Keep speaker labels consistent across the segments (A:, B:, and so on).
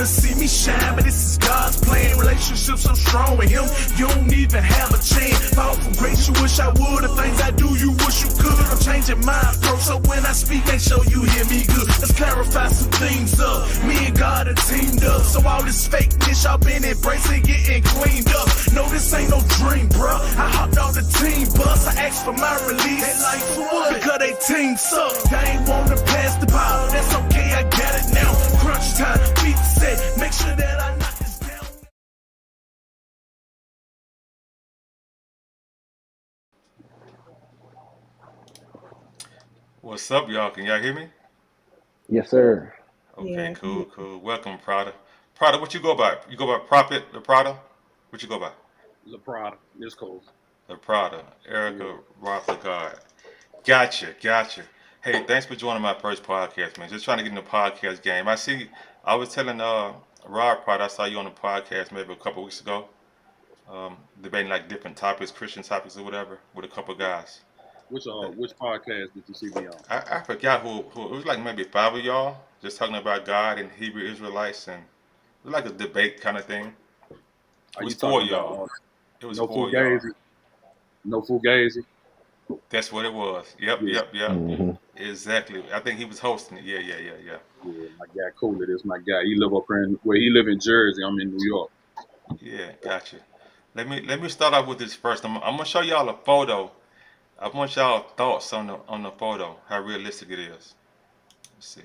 A: See me shine, but this is God's plan. Relationship so strong with him, you don't even have a chance. Fall from grace, you wish I would. The things I do, you wish you could. I'm changing my approach, so when I speak, make sure you hear me good. Let's clarify some things up. Me and God are teamed up, so all this fakeness y'all been embracing, getting cleaned up. No, this ain't no dream, bruh. I hopped on the team bus, I asked for my release. They like for what? Because they team suck. They ain't wanna pass the ball. That's okay, I got it now. Crunch time, beat set. Make sure that I knock this down.
B: What's up, y'all? Can y'all hear me?
C: Yes, sir.
B: Okay,
D: Yeah.
B: cool. Welcome, Prada. Prada, what you go by? You go by Prophet, the Prada? What you go by?
E: La Prada. It's cool.
B: The Prada. Erica Roth the God. Gotcha. Hey, thanks for joining my first podcast, man. Just trying to get in the podcast game. I was telling Rob Prada, I saw you on the podcast maybe a couple weeks ago, debating like different topics, Christian topics or whatever, with a couple guys.
E: Which podcast did you see me on?
B: I forgot who it was, like maybe 5 of y'all just talking about God and Hebrew Israelites, and it was like a debate kind of thing. It
E: Are
B: was
E: you
B: 4
E: talking
B: y'all.
E: about
B: It was
E: No
B: 4 y'all.
E: Fugazi? No Fugazi?
B: That's what it was. Yep.
C: hmm
B: Exactly. I think he was hosting it. Yeah.
E: Yeah, my guy Cooler, that's my guy. He live up here he live in Jersey. I'm in New York.
B: Yeah, gotcha. Let me start off with this first. I'm gonna show y'all a photo. I want y'all thoughts on the photo, how realistic it is. Let's see.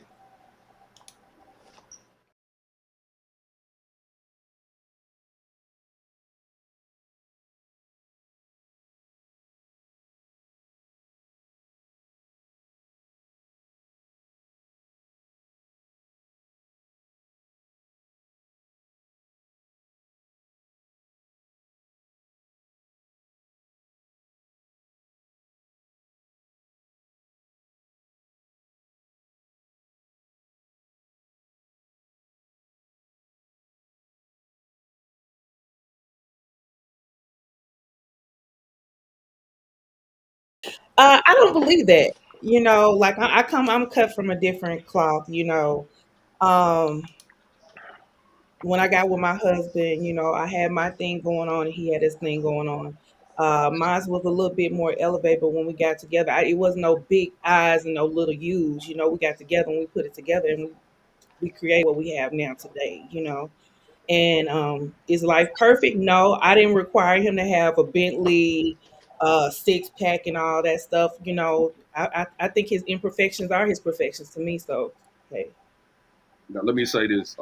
D: I don't believe that. Like I'm cut from a different cloth. Um, when I got with my husband, I had my thing going on and he had his thing going on. Mine was a little bit more elevated, but when we got together, it was no big eyes and no little U's. We got together and we put it together and we create what we have now today. And is life perfect? No, I didn't require him to have a Bentley, six pack, and all that stuff. I think his imperfections are his perfections to me. So, hey,
E: Now let me say this.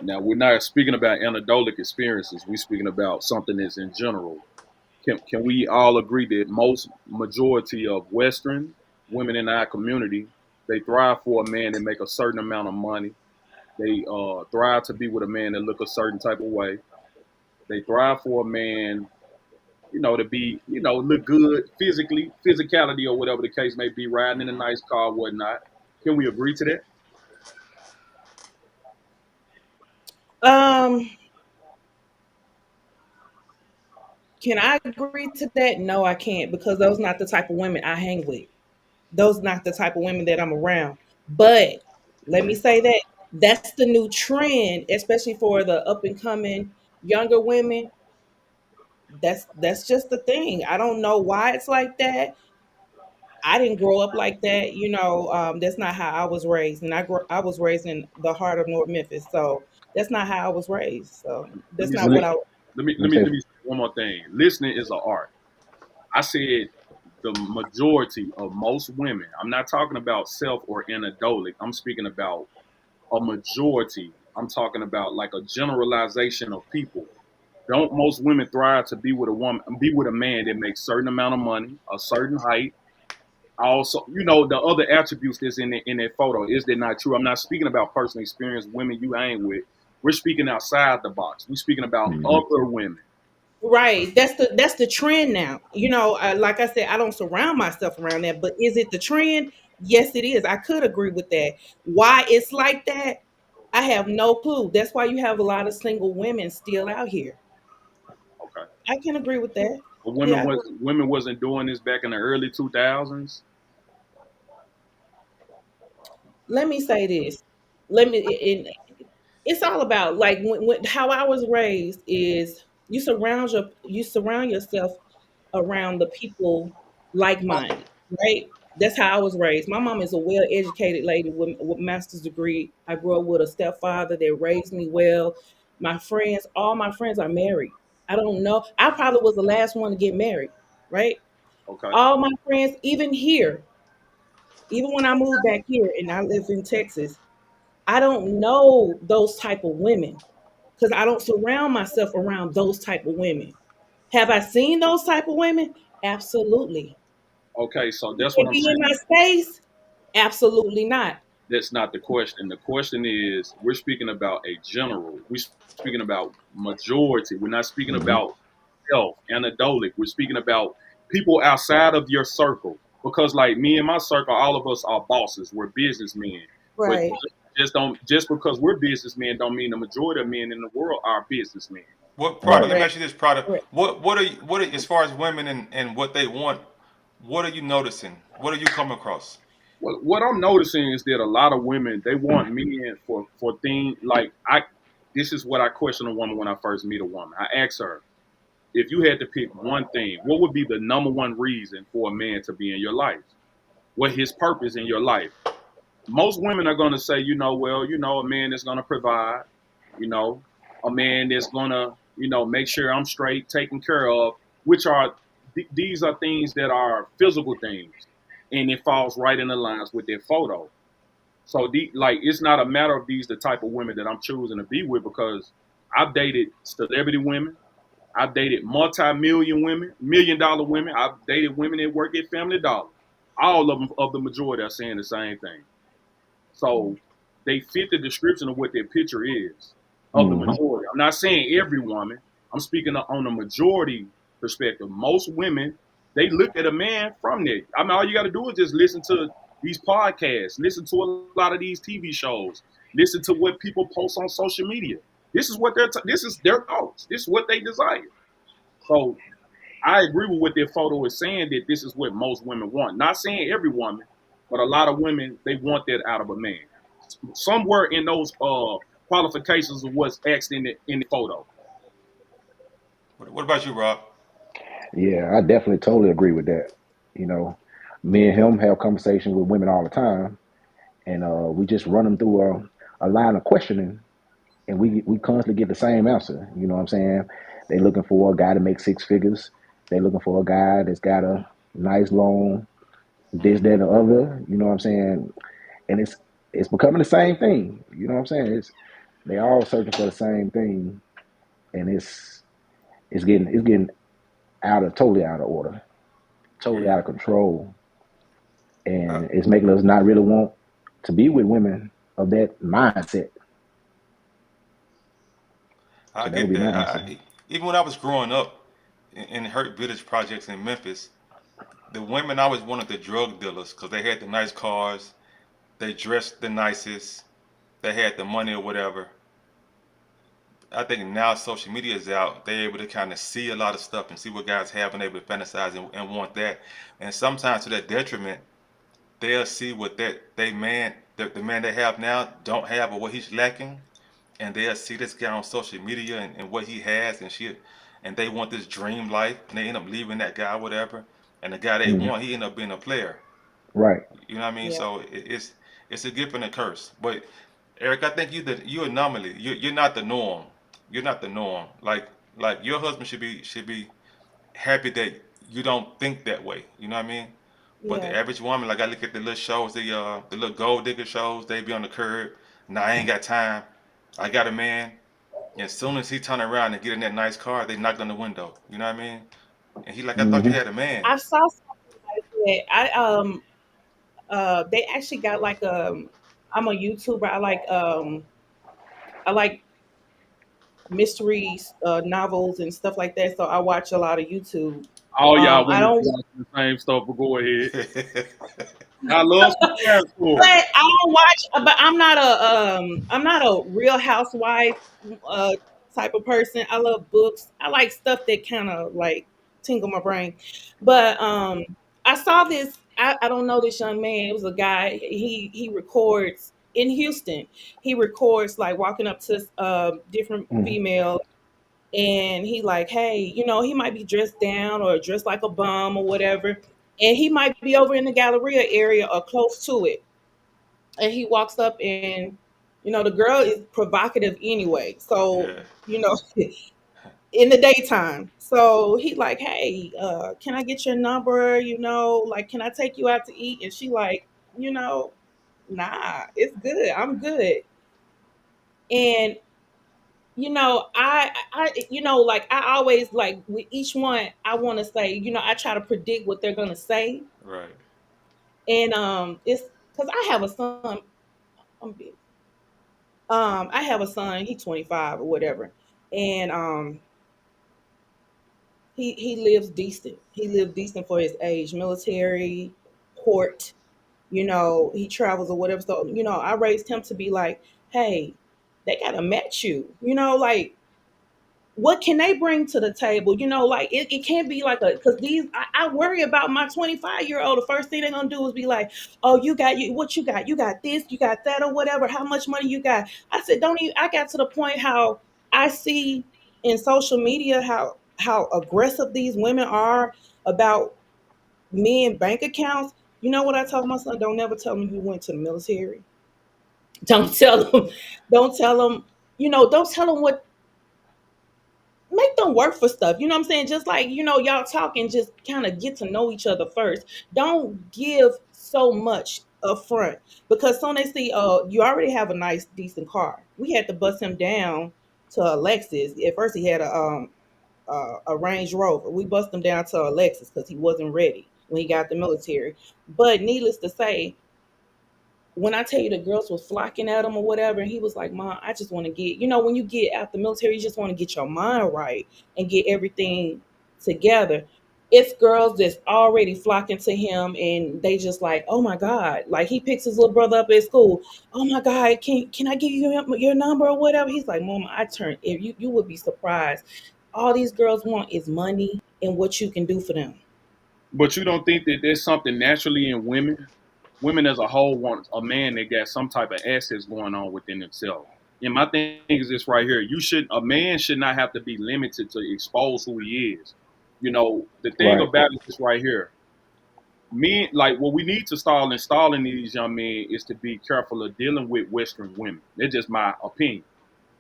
E: Now we're not speaking about anecdotal experiences. We're speaking about something that's in general. Can we all agree that most majority of Western women in our community, they thrive for a man that make a certain amount of money. They thrive to be with a man that look a certain type of way. They thrive for a man, to be, look good physically, physicality or whatever the case may be, riding in a nice car, whatnot. Can we agree to that?
D: um, can I agree to that? No, I can't because those not the type of women I hang with. Those not the type of women that I'm around. But let me say that that's the new trend, especially for the up and coming younger women. That's just the thing. I don't know why it's like that. I didn't grow up like that. That's not how I was raised, and I was raised in the heart of North Memphis, so that's not how I was raised. So
E: Let
D: that's
E: me
D: not
C: Let
D: what
C: me
D: I.
C: let me say,
E: let me say one more thing. Listening is an art. I said the majority of most women. I'm not talking about self or anecdotal. I'm speaking about a majority. I'm talking about like a generalization of people. Don't most women thrive to be with a man that makes certain amount of money, a certain height? Also, the other attributes that's in that photo. Is that not true? I'm not speaking about personal experience, women you hang with, We're speaking outside the box. We're speaking about
C: hmm
E: other women.
D: Right. That's the trend now. Like I said, I don't surround myself around that, but is it the trend? Yes, it is. I could agree with that. Why it's like that, I have no clue. That's why you have a lot of single women still out here.
E: Okay.
D: I can agree with that.
E: But
D: Yeah.
E: women wasn't doing this back in the early 2000s.
D: Let me say this. Let me. It's all about like how I was raised is you surround yourself around the people like minded, right? That's how I was raised. My mom is a well educated lady with master's degree. I grew up with a stepfather that raised me well. All my friends are married. I don't know. I probably was the last one to get married, right?
E: Okay.
D: All my friends, even here, even when I moved back here and I live in Texas, I don't know those type of women because I don't surround myself around those type of women. Have I seen those type of women? Absolutely.
E: Okay. So
D: Would
E: that's
D: they
E: what I'm
D: be in
E: saying.
D: my space? Absolutely not.
E: That's not the question. The question is, we're speaking about a general. We're speaking about majority. We're not speaking
C: hmm
E: about self, anecdotic. We're speaking about people outside of your circle. Because like me and my circle, all of us are bosses. We're businessmen. But
D: Right.
E: just because we're businessmen don't mean the majority of men in the world are businessmen.
B: What Prada?
C: Right.
B: Let me
D: Correct.
B: ask you this, Prada.
D: Correct.
B: What are as far as women and what they want? What are you noticing? What are you coming across?
E: What I'm noticing is that a lot of women they want men for things like I. This is what I question a woman when I first meet a woman. I ask her, if you had to pick one thing, what would be the number one reason for a man to be in your life? What his purpose in your life? Most women are going to say, well, a man is going to provide, you know, a man that's going to, make sure I'm straight, taken care of, which are, these are things that are physical things. And it falls right in the lines with their photo. So, it's not a matter of these the type of women that I'm choosing to be with because I've dated celebrity women. I've dated multi-million women, $1 million women. I've dated women that work at Family Dollar. All of them, of the majority, are saying the same thing. So they fit the description of what their picture is of the
C: hmm
E: majority. I'm not saying every woman. I'm speaking on the majority perspective. Most women, they look at a man from there. I mean, all you got to do is just listen to these podcasts, listen to a lot of these TV shows, listen to what people post on social media. This is what this is their thoughts. This is what they desire. So I agree with what their photo is saying that this is what most women want. Not saying every woman, but a lot of women they want that out of a man. Somewhere in those qualifications of what's asked in the photo.
B: What about you, Rob?
C: Yeah, I definitely totally agree with that. You know, me and him have conversations with women all the time, and we just run them through a line of questioning, and we constantly get the same answer. You know what I'm saying? They looking for a guy to make six figures. They looking for a guy that's got a nice long this, that, and the other. You know what I'm saying? And it's becoming the same thing. You know what I'm saying? They all searching for the same thing, and it's getting totally out of order, totally out of control,
B: Uh,
C: and it's making us not really want to be with women of that mindset.
B: I
C: So that would
B: get
C: be my
B: that.
C: answer.
B: Even when I was growing up in Hurt Village projects in Memphis, the women always wanted the drug dealers because they had the nice cars, they dressed the nicest, they had the money or whatever. I think now social media is out, they're able to kind of see a lot of stuff and see what guys have and able to fantasize and want that. And sometimes to their detriment, they'll see what the man they have now don't have or what he's lacking, and they'll see this guy on social media and what he has and shit, and they want this dream life, and they end up leaving that guy, whatever, and the guy they
C: hmm
B: want, he end up being a player.
C: Right.
B: You know what I mean?
D: Yeah.
B: So it's a gift and a curse. But Eric, I think you anomaly. You're not the norm. You're not the norm. Like your husband should be happy that you don't think that way. You know what I mean? But the
D: Yeah.
B: average woman, like I look at the little shows, the little gold digger shows, they be on the curb. Nah, I ain't got time. I got a man. And as soon as he turn around and get in that nice car, they knocked on the window. You know what I mean? And he like, I thought you
C: hmm
B: had a man.
D: I saw something like that. They actually got like I'm a YouTuber. I like mystery novels and stuff like that. So I watch a lot of YouTube.
E: All y'all
D: I
E: women
D: don't,
E: be watching the same stuff, but go ahead. I love some parent
D: but
E: stories.
D: I don't watch. But I'm not a Real Housewife uh, type of person. I love books. I like stuff that kind of like tingle my brain. But I saw this. I don't know this young man. It was a guy. He records in Houston. He records like walking up to different
C: Mm.
D: females, and he like, hey, he might be dressed down or dressed like a bum or whatever, and he might be over in the Galleria area or close to it, and he walks up, and the girl is provocative anyway, so
B: Yeah.
D: you know in the daytime, so he like, hey, can I get your number, like, can I take you out to eat? And she like, you know nah, it's good, I'm good. And like I always like with each one, I want to say, I try to predict what they're gonna say,
B: Right.
D: and it's because I have a son. I'm big. I have a son. He's 25 or whatever, and he lives decent. He lives decent for his age. Military, court. He travels or whatever. So I raised him to be like, hey, they gotta match you. Like, what can they bring to the table? Like it can't be like because I worry about my 25-year-old. The first thing they're gonna do is be like, oh, what you got this, you got that, or whatever, how much money you got. I said, don't even I got to the point how I see in social media how aggressive these women are about men bank accounts. You know what I told my son? Don't never tell me you went to the military. Don't tell them, don't tell them, don't tell them what, make them work for stuff. You know what I'm saying? Just like, y'all talk and just kind of get to know each other first. Don't give so much up front because soon they see, oh, you already have a nice, decent car. We had to bust him down to a Lexus. At first, he had a Range Rover. We bust him down to a Lexus because he wasn't ready when he got the military. But needless to say, when I tell you the girls was flocking at him or whatever, and he was like, Mom, I just want to get, when you get out the military, you just want to get your mind right and get everything together. It's girls that's already flocking to him and they just like, oh my God. Like he picks his little brother up at school. Oh my God, can I give you your number or whatever? He's like, Mom, if you would be surprised. All these girls want is money and what you can do for them.
E: But you don't think that there's something naturally in women? Women as a whole want a man that got some type of assets going on within themselves. And my thing is this right here: a man should not have to be limited to expose who he is. The thing
C: Right.
E: about it is right here. Men, like what we need to start installing these young men is to be careful of dealing with Western women. That's just my opinion.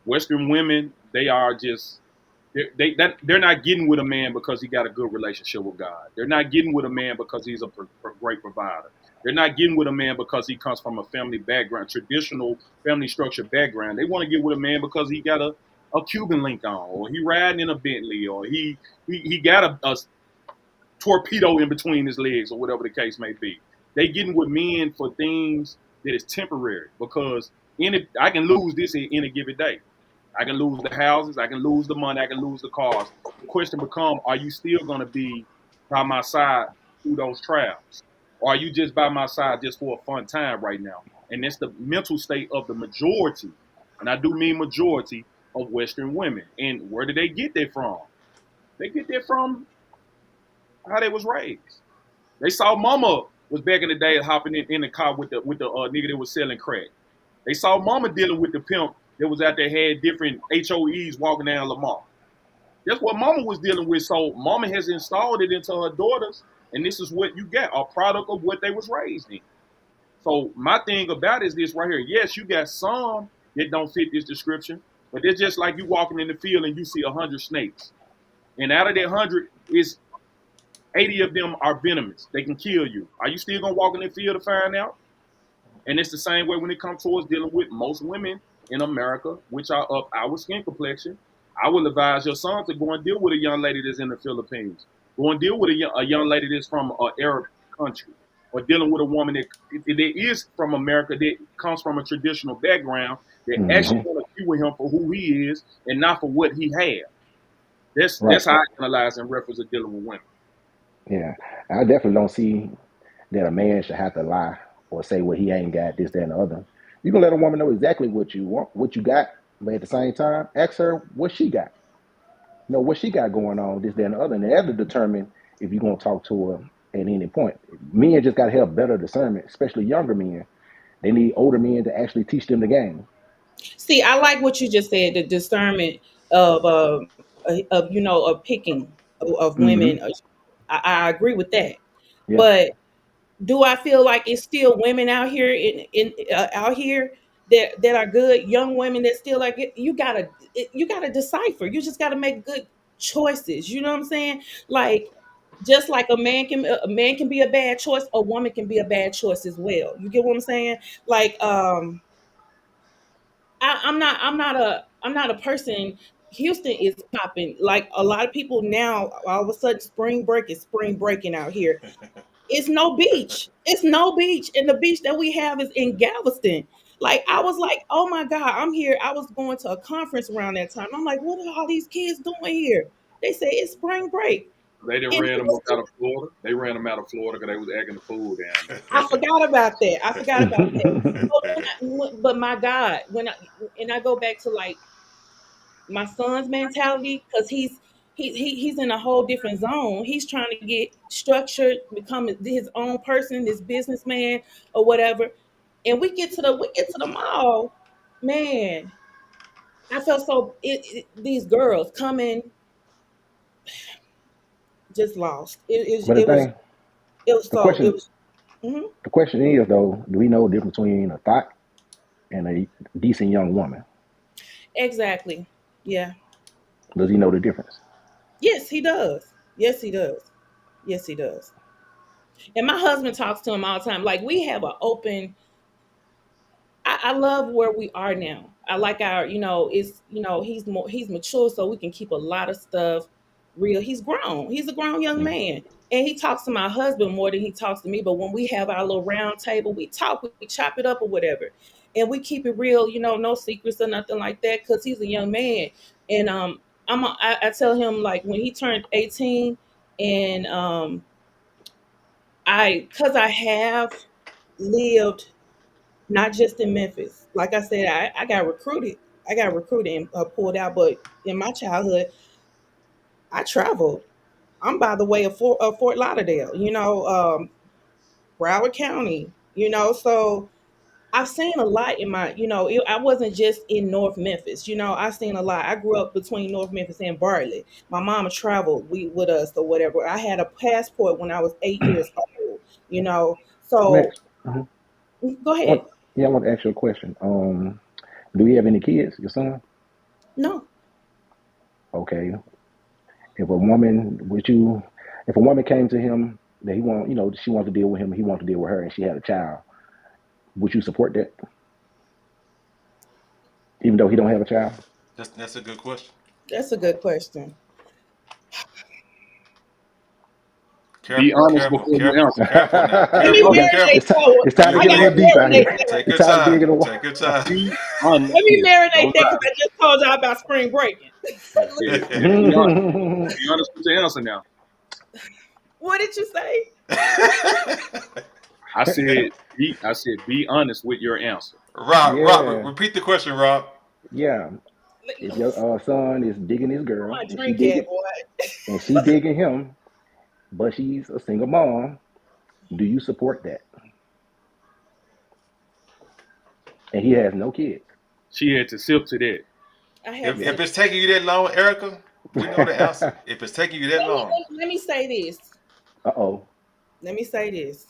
E: Western women, they are just they're not getting with a man because he got a good relationship with God. They're not getting with a man because he's a great provider. They're not getting with a man because he comes from a family background, traditional family structure background. They want to get with a man because he got a Cuban link on, or he riding in a Bentley, or he got a torpedo in between his legs, or whatever the case may be. They getting with men for things that is temporary because I can lose this in any given day. I can lose the houses, I can lose the money, I can lose the cars. The question becomes, are you still going to be by my side through those trials? Or are you just by my side just for a fun time right now? And that's the mental state of the majority, and I do mean majority, of Western women. And where do they get that from? They get that from how they was raised. They saw mama was back in the day hopping in the car with the nigga that was selling crack. They saw mama dealing with the pimp that was out there had different HOEs walking down Lamar. That's what mama was dealing with. So mama has installed it into her daughters, and this is what you get, a product of what they was raised in. So my thing about it is this right here. Yes, you got some that don't fit this description, but it's just like you walking in the field and you see 100 snakes. And out of that 100, is 80 of them are venomous. They can kill you. Are you still going to walk in the field to find out? And it's the same way when it comes towards dealing with most women in America, which are of our skin complexion. I will advise your son to go and deal with a young lady that's in the Philippines. Go and deal with a young lady that's from an Arab country or dealing with a woman that is from America, that comes from a traditional background, that actually
C: Hmm.
E: want to be with him for who he is and not for what he has.
C: Right.
E: That's how I analyze in reference to dealing with women.
C: Yeah. I definitely don't see that a man should have to lie or say, well, he ain't got this, that, and the other. You can let a woman know exactly what you want, what you got, but at the same time, ask her what she got. Know what she got going on, this, that, and the other, and that'll determine if you're gonna talk to her at any point. Men just gotta have better discernment, especially younger men. They need older men to actually teach them the game.
D: See, I like what you just said, the discernment of of picking of
C: Hmm.
D: women. I agree with that,
C: Yeah.
D: but do I feel like it's still women out here in out here that are good young women that still like it? You gotta decipher. You just gotta make good choices. You know what I'm saying? Like just like a man can be a bad choice, a woman can be a bad choice as well. You get what I'm saying? Like I'm not a person. Houston is popping. Like a lot of people now, all of a sudden, spring break is spring breaking out here. It's no beach. It's no beach, and the beach that we have is in Galveston. Like I was like, oh my god, I'm here. I was going to a conference around that time. I'm like, what are all these kids doing here? They say it's spring break,
E: They didn't
D: and
E: ran
D: it
E: them
D: was
E: out of Florida. They ran them out of Florida because they was acting the fool down there.
D: I forgot about that. I forgot about that. So but my God, and I go back to like my son's mentality because he's in a whole different zone. He's trying to get structured, become his own person, this businessman or whatever. And we get to the mall, man. I felt so these girls coming just lost.
C: But the thing, the
D: It
C: question,
D: was. Mhm.
C: the question is though, do we know the difference between a thought and a decent young woman?
D: Exactly. Yeah.
C: Does he know the difference?
D: Yes, he does. Yes, he does. Yes, he does. And my husband talks to him all the time. Like we have an open. I love where we are now. I like our, it's he's mature, so we can keep a lot of stuff real. He's grown. He's a grown young
C: Mm.
D: man, and he talks to my husband more than he talks to me. But when we have our little round table, we talk, we chop it up or whatever, and we keep it real. No secrets or nothing like that, because he's a young man. And I tell him like when he turned 18, and because I have lived not just in Memphis. Like I said, I got recruited. I got recruited and pulled out. But in my childhood, I traveled. I'm by the way of Fort Lauderdale, Broward County, So I've seen a lot in my, I wasn't just in North Memphis. I've seen a lot. I grew up between North Memphis and Bartlett. My mama traveled with us or whatever. I had a passport when I was 8 years old,
C: Let me
D: So
C: ask, mhm.
D: go
C: I want,
D: ahead.
C: yeah, I want to ask you a question. Do you have any kids? Your son?
D: No.
C: Okay. If a woman would you, if a woman came to him that he want, she wants to deal with him, he wants to deal with her, and she had a child, would you support that, even though he don't have a child?
B: That's a good question.
D: That's a good question.
E: Be
B: Careful,
E: honest
B: careful,
E: before you
B: careful,
E: answer.
B: careful now.
D: Let me
B: Careful, be
E: Be
B: careful.
D: marinate for it.
C: It's time to
D: I
C: get a
D: gotta
C: little deep out
D: marinate
C: here.
D: that.
B: Take
C: It's
B: your
C: time to dig in
B: time.
C: the water.
B: Take your time.
E: be honest
D: Let me
E: here.
D: marinate
E: Don't
D: that
E: lie.
D: because I just told y'all about spring breaking.
E: Yeah, yeah. Be honest. Be honest with your answer now.
D: What did you say?
E: I said be honest with your answer.
B: Rob,
C: Yeah,
B: repeat the question, Rob.
C: yeah. If your son is digging his
D: Where
C: girl
D: my drink at, boy?
C: and she digging him, but she's a single mom, do you support that? And he has no kids.
E: She had to sip to that.
D: I had
B: If
C: Yeah.
D: to.
B: if it's taking you that long, Erica, we know the answer. If it's taking you that long,
D: Let me say this.
C: Uh-oh.
D: Let me say this.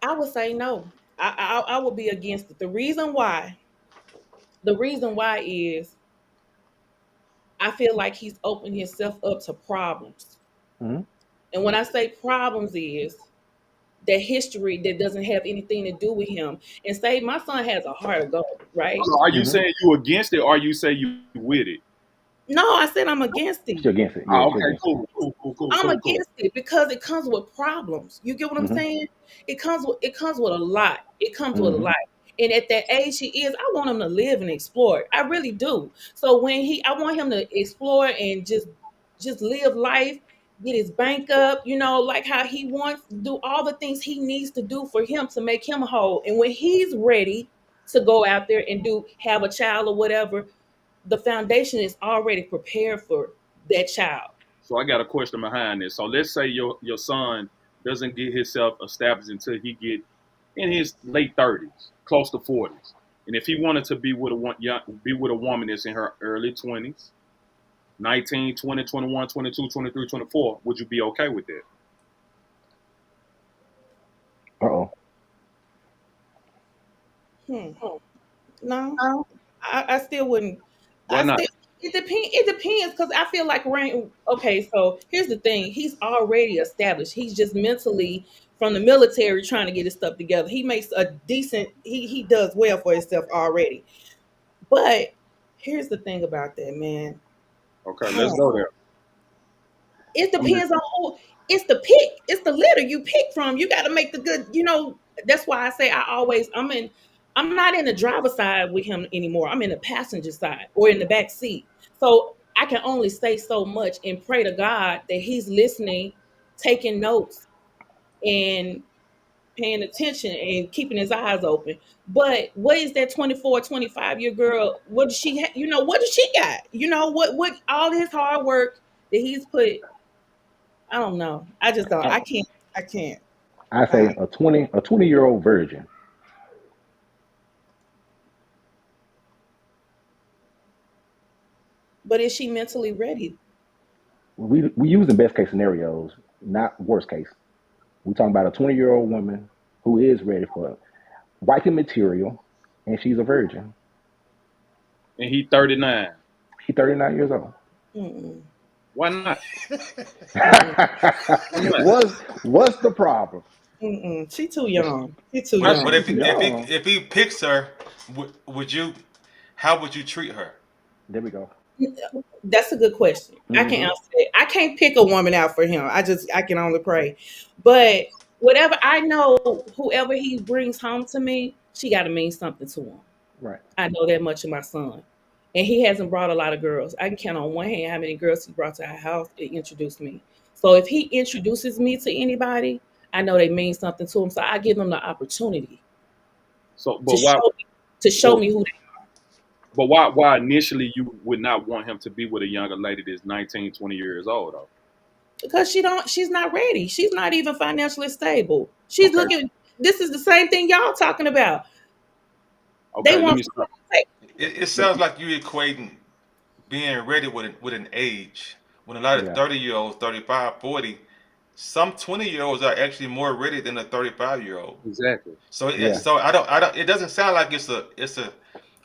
D: I would say no. I would be against it. The reason why is I feel like he's opened himself up to problems.
C: Hmm.
D: And when I say problems is that history that doesn't have anything to do with him. And say my son has a heart of gold, right?
E: Are you
C: Hmm.
E: saying you against it or you say you with it?
D: No, I said I'm against it.
C: She's against it. Yeah,
E: Oh,
C: she's
E: okay,
C: against it.
D: I'm
E: cool.
D: against it because it comes with problems. You get what I'm
C: Hmm.
D: saying? It comes with a lot. It comes with a
C: Hmm.
D: lot. And at that age he is, I want him to live and explore. I really do. So I want him to explore and just live life, get his bank up, like how he wants, do all the things he needs to do for him to make him whole. And when he's ready to go out there and have a child or whatever, the foundation is already prepared for that child.
E: So I got a question behind this. So let's say your son doesn't get himself established until he get in his late 30s, close to 40s. And if he wanted to be with a woman that's in her early 20s, 19, 20, 21, 22, 23, 24, would you be okay with that?
C: Uh-oh.
D: Hmm. No, I still wouldn't.
E: Why
D: I
E: not?
D: still It depends. It depends because I feel like Rain. Okay, so here's the thing: he's already established. He's just mentally from the military trying to get his stuff together. He makes a decent. He does well for himself already. But here's the thing about that, man.
E: Okay, let's go there.
D: It
E: I'm just,
D: depends on who. It's the pick. It's the litter you pick from. You got to make the good. That's why I say I'm not in the driver's side with him anymore. I'm in the passenger side or in the back seat. So I can only say so much and pray to God that he's listening, taking notes, and paying attention and keeping his eyes open. But what is that 24, 25-year girl? What does she what does she got? What all his hard work that he's put. I don't know. I just don't.
C: I,
D: I can't. I can't.
C: I say
D: Uh,
C: a 20-year-old virgin.
D: but is she mentally ready?
C: We use the best case scenarios, not worst case. We talking about a 20-year-old woman who is ready for wifey material, and she's a virgin.
E: and he 39.
C: She's 39 years old.
D: Mm-mm.
E: Why not?
D: Mm-mm.
E: Why not?
C: What's the problem?
D: Mm-mm. She too young. She too
E: Why
B: But
E: she
D: young.
B: if
C: Too
B: if he
C: young.
B: if he picks her, would you? How would you treat her?
C: There we go.
D: That's a good question. I can
C: Hmm.
D: answer it. I can't pick a woman out for him. I can only pray. But whatever I know, whoever he brings home to me, she got to mean something to him.
C: Right.
D: I know that much of my son. And he hasn't brought a lot of girls. I can count on one hand how many girls he brought to our house and introduced me. So if he introduces me to anybody, I know they mean something to him. So I give them the opportunity
E: So,
D: to
E: but why?
D: show me to show
E: But,
D: me who
E: but why initially you would not want him to be with a younger lady that's 19, 20 years old though?
D: because she's not ready. She's not even financially stable. She's
E: Okay,
D: looking this is the same thing y'all talking about. They
E: okay. Let
D: want
E: me stop.
B: It
E: Let-
B: sounds like you equating being ready with an age. When a lot of
C: Yeah.
B: 30-year-olds, 35, 40, some 20-year-olds are actually more ready than a 35-year-old.
E: Exactly.
C: Yeah.
B: So I don't. It doesn't sound like it's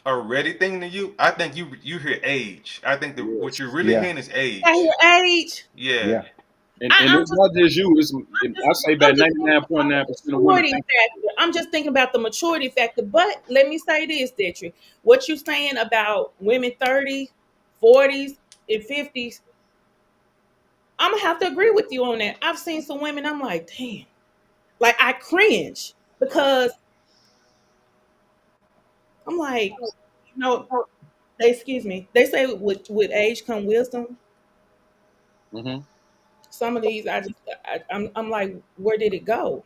B: a ready thing to you. I think you hear age. I think what
E: Yes.
B: you're really
C: Yeah.
B: hearing is
D: at
B: age.
D: your age.
B: Yeah.
C: Yeah.
E: And
D: I'm
E: it's
D: just
E: not just you.
D: I'm just
E: I say
D: I'm
E: about
D: just thinking about the
E: 99.9% of women
D: maturity
E: think.
D: factor. I'm just thinking about the maturity factor. But let me say this, Detri. What you saying about women 30s, 40s, and 50s, I'm gonna have to agree with you on that. I've seen some women, I'm like, damn. Like I cringe because I'm like, you know, excuse me. They say with age come wisdom.
E: Hmm.
D: Some of these I'm like, where did it go?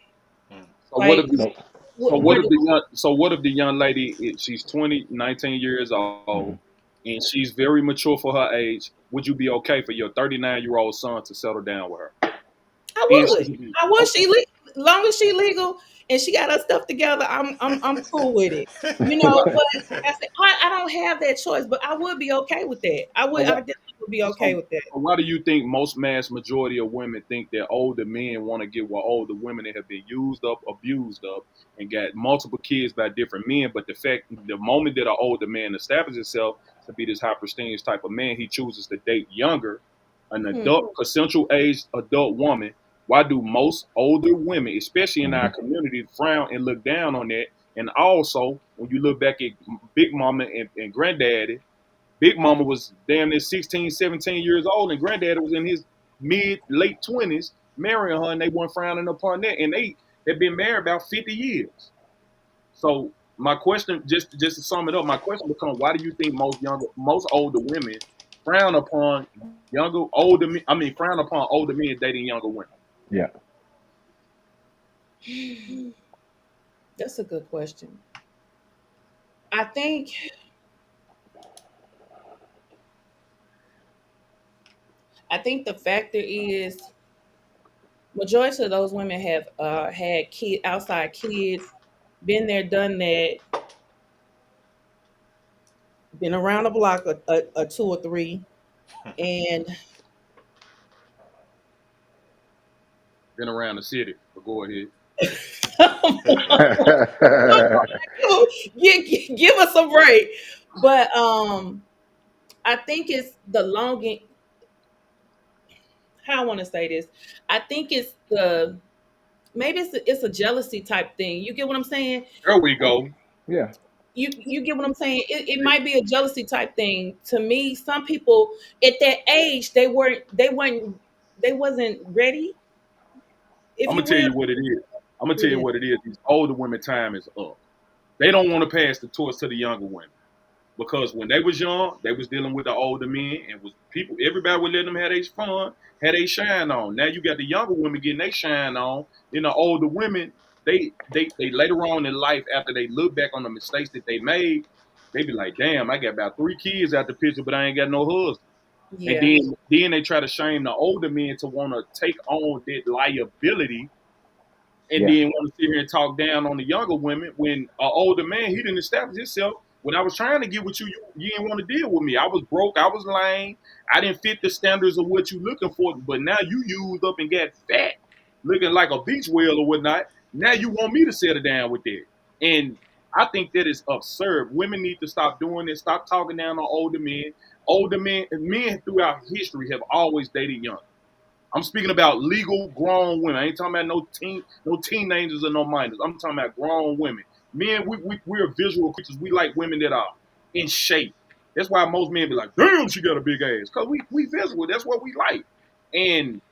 B: Mm.
E: So what if
D: Like
E: the
C: So.
D: where did
E: so what if the young lady she's 20, 19 years old
C: Mhm.
E: and she's very mature for her age? Would you be okay for your 39-year-old son to settle down with her?
D: I
E: And
D: would.
E: she's a-
D: I would.
E: okay.
D: Long as she legal and she got her stuff together, I'm cool with it. But I don't have that choice. But I would be okay with that.
E: So
D: I
E: what?
D: definitely would be okay
E: So,
D: with that.
E: so why do you think most mass majority of women think that older men want to get with older women that have been used up, abused up, and got multiple kids by different men? But the moment that an older man establishes himself to be this high prestige type of man, he chooses to date younger, an
D: Hmm.
E: adult, consensual aged adult woman. Why do most older women, especially in our
C: Mhm.
E: community, frown and look down on that? And also, when you look back at Big Mama and Granddaddy, Big Mama was damn near 16, 17 years old, and Granddaddy was in his late 20s, marrying her, and they weren't frowning upon that. And they had been married about 50 years. So my question, just to sum it up, my question becomes: why do you think most older women frown upon frown upon older men dating younger women?
C: Yeah.
D: That's a good question. I think the factor is majority of those women have had outside kids, been there, done that, been around the block a two or three, and
E: Been around the city, but go ahead.
D: give us a break. But I think it's the longing. How I want to say this. I think it's maybe it's a jealousy type thing. You get what I'm saying?
E: There we go.
C: Yeah.
D: You get what I'm saying? It might be a jealousy type thing. To me, some people at that age they wasn't ready. If
E: I'm
D: you
E: gonna tell
D: will.
E: you what it is. I'm gonna tell you
D: Yeah.
E: what it is. These older women time is up. They don't want to pass the torch to the younger women. Because when they was young, they was dealing with the older men, and everybody would let them have their fun, have their shine on. Now you got the younger women getting their shine on. The older women, they later on in life, after they look back on the mistakes that they made, they be like, damn, I got about 3 kids out the picture, but I ain't got no husband. And
D: Yeah.
E: then they try to shame the older men to want to take on that liability, and
C: Yeah.
E: then want to sit here and talk down on the younger women when an older man, he didn't establish himself. When I was trying to get with you, you didn't want to deal with me. I was broke. I was lame. I didn't fit the standards of what you looking for. But now you used up and got fat, looking like a beach whale or whatnot. Now you want me to settle down with that. And I think that is absurd. Women need to stop doing this. Stop talking down on older men. Older men throughout history have always dated young. I'm speaking about legal grown women. I ain't talking about no teenagers or no minors. I'm talking about grown women. Men, we're visual creatures. We like women that are in shape. That's why most men be like, damn, she got a big ass. Because we visual. That's what we like. And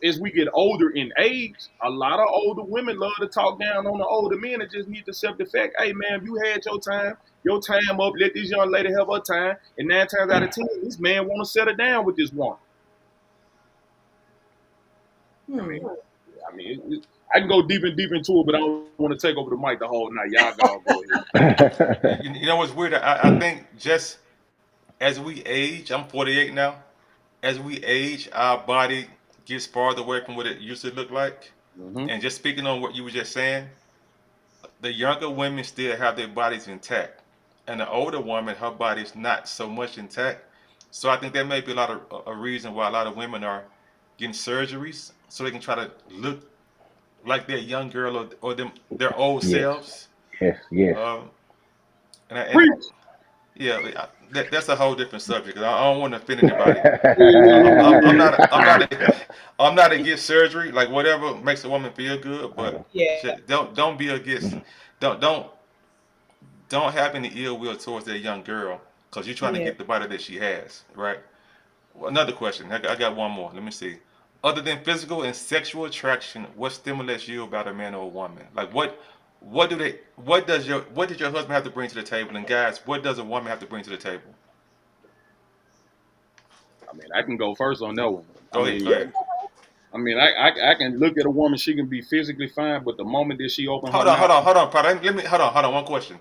E: as we get older in age, a lot of older women love to talk down on the older men and just need to accept the fact, hey, man, you had your time up. Let this young lady have her time. And 9 times out of 10, this man want to settle down with this woman. I can go deep into it, but I don't want to take over the mic the whole night. Y'all go ahead.
B: You know what's weird? I think just as we age, I'm 48 now. As we age, our body gets farther away from what it used to look like.
E: Mm-hmm.
B: And just speaking on what you were just saying, the younger women still have their bodies intact, and the older woman, her body is not so much intact. So I think that may be a reason why a lot of women are getting surgeries so they can try to look like their young girl or their old
C: Yes.
B: selves.
C: Yes.
B: And yeah, that's a whole different subject. I don't want to offend anybody. I'm not against surgery. Like whatever makes a woman feel good, but
D: Yeah.
B: don't be against. Don't have any ill will towards that young girl because you're trying to
D: Yeah.
B: get the body that she has, right? Well, another question. I got one more. Let me see. Other than physical and sexual attraction, what stimulates you about a man or a woman? Like what did your husband have to bring to the table? And guys, what does a woman have to bring to the table?
E: I mean, I can go first on that one.
B: Go ahead.
E: I mean, I can look at a woman. She can be physically fine, but the moment that she opens
B: Hold on, Prada. Hold on. One question.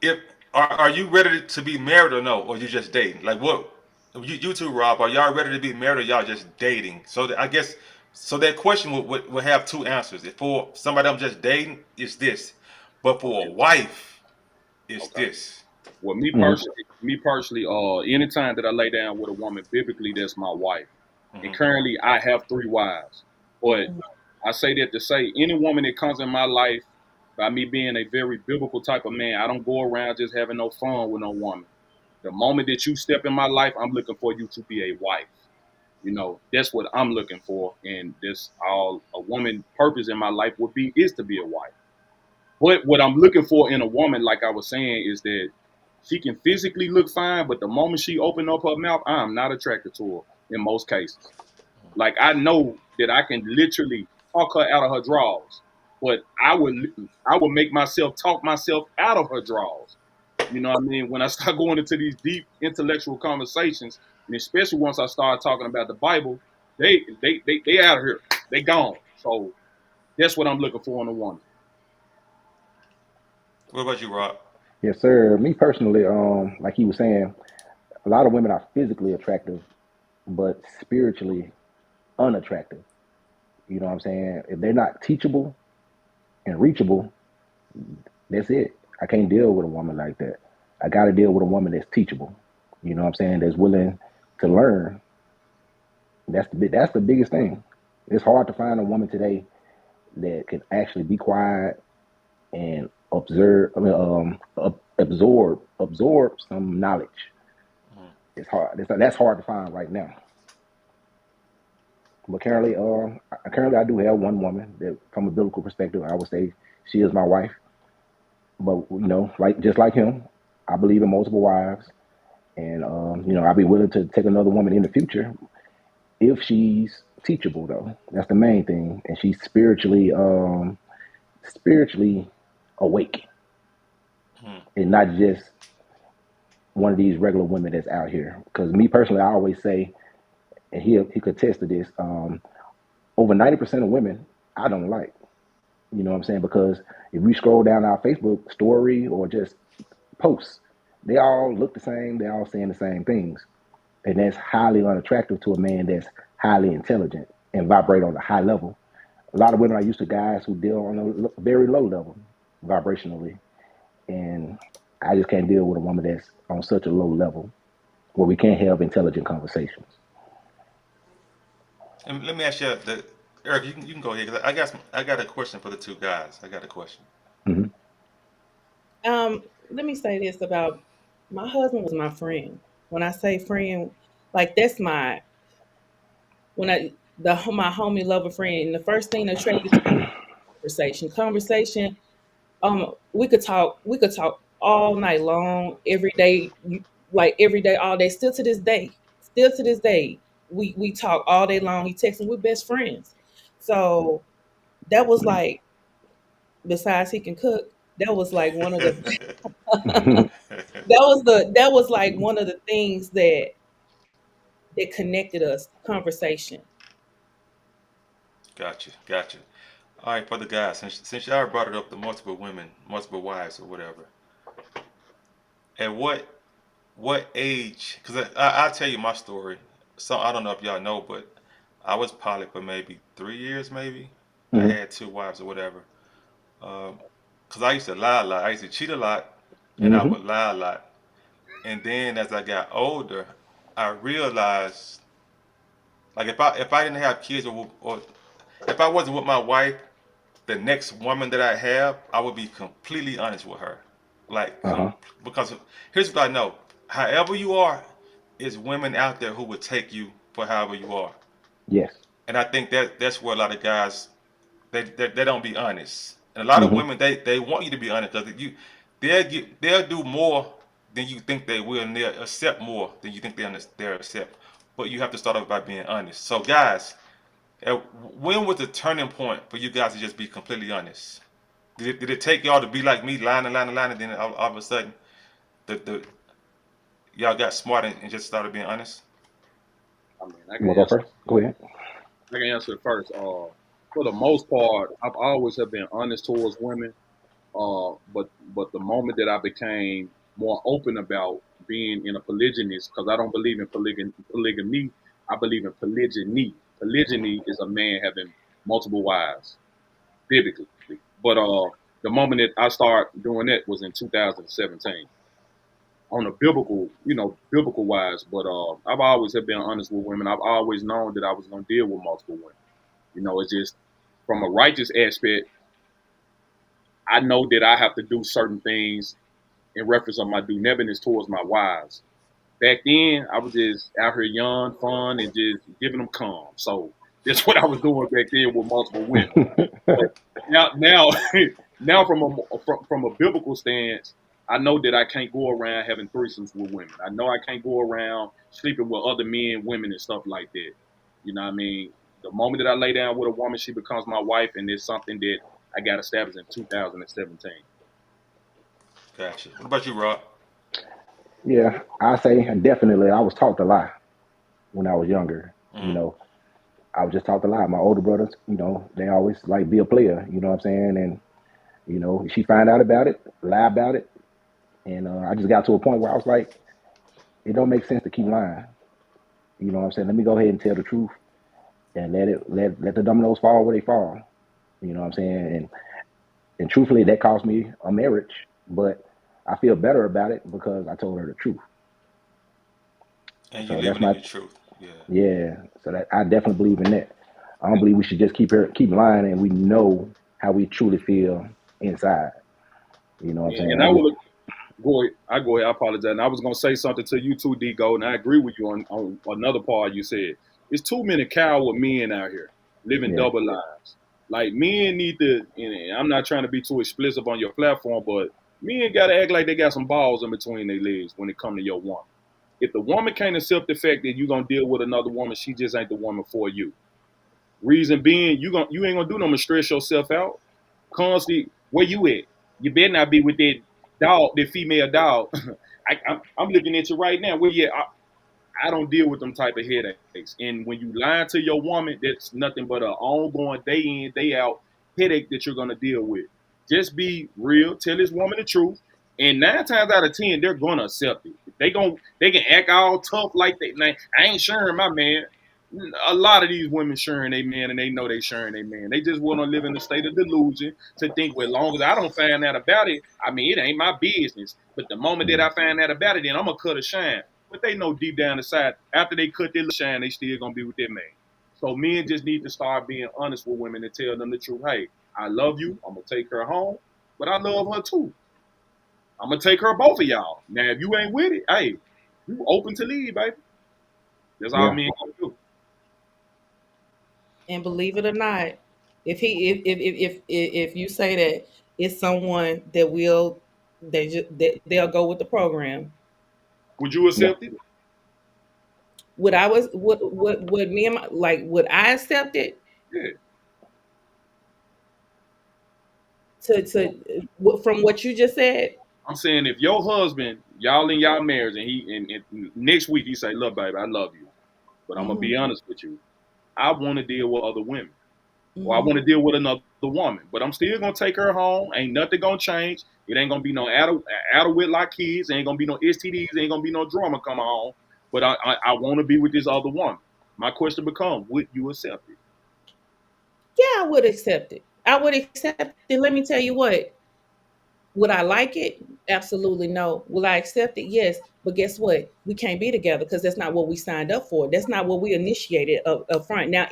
B: If are you ready to be married or no, or you just dating? Like what? You two, Rob, are y'all ready to be married or y'all just dating? I guess that question would have 2 answers. If for somebody I'm just dating, it's this, but for a wife, it's this.
E: Well, me personally, anytime that I lay down with a woman, biblically, that's my wife. And currently, I have 3 wives. But I say that to say, any woman that comes in my life, by me being a very biblical type of man, I don't go around just having no fun with no woman. The moment that you step in my life, I'm looking for you to be a wife. That's what I'm looking for. And that's all a woman's purpose in my life is to be a wife. But what I'm looking for in a woman, like I was saying, is that She can physically look fine, but the moment she opened up her mouth, I am not attracted to her in most cases. Like I know that I can literally talk her out of her drawers, but I would make myself talk myself out of her drawers. You know what I mean? When I start going into these deep intellectual conversations, and especially once I start talking about the Bible, they out of here. They gone. So that's what I'm looking for in a woman.
B: What about you, Rob?
C: Yes, sir. Me personally, like he was saying, a lot of women are physically attractive, but spiritually unattractive. You know what I'm saying? If they're not teachable and reachable, that's it. I can't deal with a woman like that. I got to deal with a woman that's teachable. You know what I'm saying? That's willing to learn. That's the biggest thing. It's hard to find a woman today that can actually be quiet and observe. I mean, absorb some knowledge. It's hard. That's hard to find right now. But currently, I do have one woman that, from a biblical perspective, I would say she is my wife. But just like him, I believe in multiple wives, and I'll be willing to take another woman in the future if she's teachable. Though that's the main thing, and she's spiritually awake, and not just one of these regular women that's out here. Because me personally, I always say, and he could attest to this, over 90% of women I don't like. You know what I'm saying? Because if we scroll down our Facebook story or just posts, they all look the same. They all saying the same things. And that's highly unattractive to a man that's highly intelligent and vibrate on a high level. A lot of women are used to guys who deal on a very low level vibrationally. And I just can't deal with a woman that's on such a low level where we can't have intelligent conversations.
B: And let me ask you, Eric, you can go ahead, because I got a question for the two guys. I got a question.
C: hmm
D: Let me say this about my husband was my friend. When I say friend, like that's my when I my homie lover friend. And the first thing that attracted to me was conversation. We could talk all night long, every day, like every day, all day. Still to this day, we talk all day long. He texts me, we're best friends. So that was like, besides he can cook, that was like one of the that was like one of the things that connected us, conversation.
B: Gotcha. All right, for the guys, since y'all brought it up, the multiple women, multiple wives, or whatever. At what age? Because I'll tell you my story. So I don't know if y'all know, but I was poly for maybe 3 years, maybe. I
C: hmm
B: had two wives or whatever. Because I used to lie a lot. I used to cheat a lot, and I
C: hmm
B: would lie a lot. And then as I got older, I realized, like if I didn't have kids, or if I wasn't with my wife, the next woman that I have, I would be completely honest with her. Like,
C: Uh-huh.
B: because here's what I know: however you are, is women out there who would take you for however you are.
C: Yes.
B: And I think that's where a lot of guys they don't be honest. And a lot of
C: hmm
B: women they want you to be honest, because they'll do more than you think they will, and they'll accept more than you think they'll accept. But you have to start off by being honest. So guys, uh, when was the turning point for you guys to just be completely honest? Did it take y'all to be like me, lying, and then all of a sudden the y'all got smart and just started being honest?
E: I mean, I
C: You
E: can
C: want to go
E: answer.
C: first? Go ahead.
E: I can answer it first. For the most part, I've always have been honest towards women. But the moment that I became more open about being in a polygynist, because I don't believe in polygamy, I believe in polygyny. Polygyny is a man having multiple wives, biblically. But the moment that I started doing that was in 2017 on a biblical wise. But I've always have been honest with women. I've always known that I was going to deal with multiple women. It's just from a righteous aspect, I know that I have to do certain things in reference of my due diligence towards my wives. Back then, I was just out here young, fun, and just giving them calm. So that's what I was doing back then with multiple women. But now, now from a biblical stance, I know that I can't go around having threesomes with women. I know I can't go around sleeping with other men, women, and stuff like that. You know what I mean? The moment that I lay down with a woman, she becomes my wife, and it's something that I got established in 2017.
B: Gotcha. What about you, Rob?
C: Yeah, I say definitely. I was taught to lie when I was younger. You
B: Mm.
C: know, I was just taught to lie. My older brothers, they always like be a player. You know what I'm saying? And she found out about it, lie about it, and I just got to a point where I was like, it don't make sense to keep lying. You know what I'm saying? Let me go ahead and tell the truth and let the dominoes fall where they fall. You know what I'm saying? And truthfully, that cost me a marriage, but I feel better about it because I told her the truth.
B: And you
C: So that's
B: living in
C: my
B: your truth. Yeah.
C: yeah. So that I definitely believe in that. I don't believe we should just keep lying and we know how we truly feel inside. You know what I'm saying?
E: And
C: I
E: I
C: just
E: will go ahead. I apologize. And I was gonna say something to you too, D Go, and I agree with you on another part you said. It's too many coward men out here living
C: yeah.
E: double lives. Like men need to, and I'm not trying to be too explicit on your platform, but men gotta act like they got some balls in between their legs when it come to your woman. If the woman can't accept the fact that you're gonna deal with another woman, she just ain't the woman for you. Reason being, you ain't gonna do nothing to stress yourself out. Constantly, where you at? You better not be with that dog, that female dog. I'm looking at you right now. Where you at? I don't deal with them type of headaches. And when you lie to your woman, that's nothing but an ongoing day in, day out headache that you're gonna deal with. Just be real, tell this woman the truth. And 9 times out of 10, they're gonna accept it. They can act all tough like that. Now, I ain't sharing my man. A lot of these women sharing they man and they know they sharing they man. They just want to live in a state of delusion to think, well, as long as I don't find out about it, I mean, it ain't my business. But the moment that
C: Mm.
E: I find out about it, then I'm gonna cut a shine. But they know deep down inside, after they cut their shine, they still gonna be with their man. So men just need to start being honest with women and tell them the truth. Hey, I love you. I'm gonna take her home, but I love her too. I'm gonna take her both of y'all. Now, if you ain't with it, hey, you open to leave, baby. That's all
C: Yeah.
E: men gonna do.
D: And believe it or not, if you say that it's someone that they'll go with the program.
E: Would you
C: Yeah.
E: accept it?
D: Would me and my, like would I accept it
E: Yeah.
D: from what you just said?
E: I'm saying if your husband, y'all in y'all marriage, and and next week he say, "Look, baby, I love you, but I'm gonna
D: Hmm.
E: be honest with you. I want to deal with other women, or I
D: Hmm.
E: want to deal with another woman, but I'm still gonna take her home. Ain't nothing gonna change. It ain't gonna be no out of wedlock kids. Ain't gonna be no STDs. Ain't gonna be no drama coming home. But I want to be with this other woman. My question becomes, would you accept it?
D: Yeah, I would accept it. I would accept it. Let me tell you what. Would I like it? Absolutely no. Will I accept it? Yes. But guess what? We can't be together because that's not what we signed up for. That's not what we initiated up front. Now,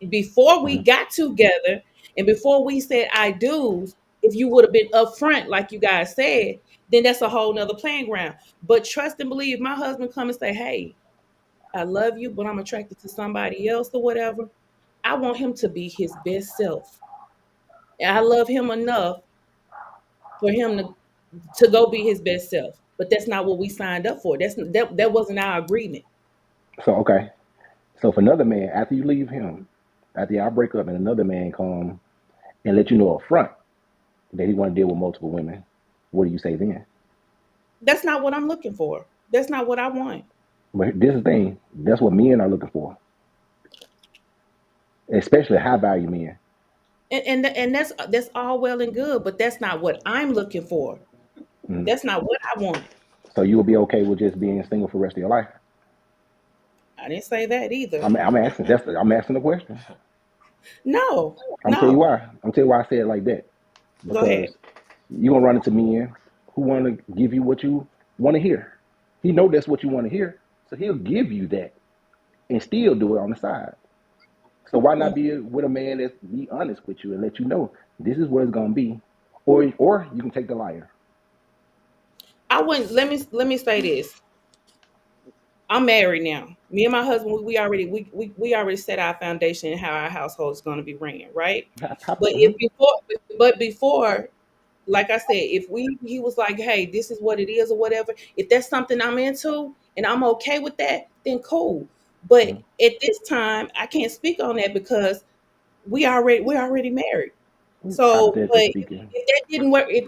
D: before we
C: Mhm.
D: got together and before we said I do's, if you would have been upfront, like you guys said, then that's a whole nother playing ground. But trust and believe, my husband come and say, "Hey, I love you, but I'm attracted to somebody else or whatever." I want him to be his best self. And I love him enough for him to go be his best self. But that's not what we signed up for. That wasn't our agreement.
C: So okay. So if another man, after you leave him, after y'all break up, and another man come and let you know up front that he want to deal with multiple women, what do you say then?
D: That's not what I'm looking for. That's not what I want.
C: But this is the thing. That's what men are looking for, especially high value men.
D: And that's all well and good, but that's not what I'm looking for.
C: Mm.
D: That's not what I want.
C: So you will be okay with just being single for the rest of your life?
D: I didn't say that either.
C: I'm asking. I'm asking the question.
D: No,
C: I'm tell you
D: no.
C: why. I'm tell you why I say it like that.
D: Go ahead.
C: Because you're gonna run into men who want to give you what you want to hear. He know that's what you want to hear, so he'll give you that and still do it on the side. So why not be with a man that's be honest with you and let you know this is what it's gonna be, or you can take the liar.
D: I wouldn't. Let me say this. I'm married now. Me and my husband, we already set our foundation and how our household is going to be ran, right?
C: How,
D: But
C: mhm.
D: before like I said, if he was like, hey, this is what it is or whatever, if that's something I'm into and I'm okay with that, then cool. But
C: Mhm.
D: at this time, I can't speak on that because we're already married. So, but
C: Hypothetically speaking.
D: if that didn't work, if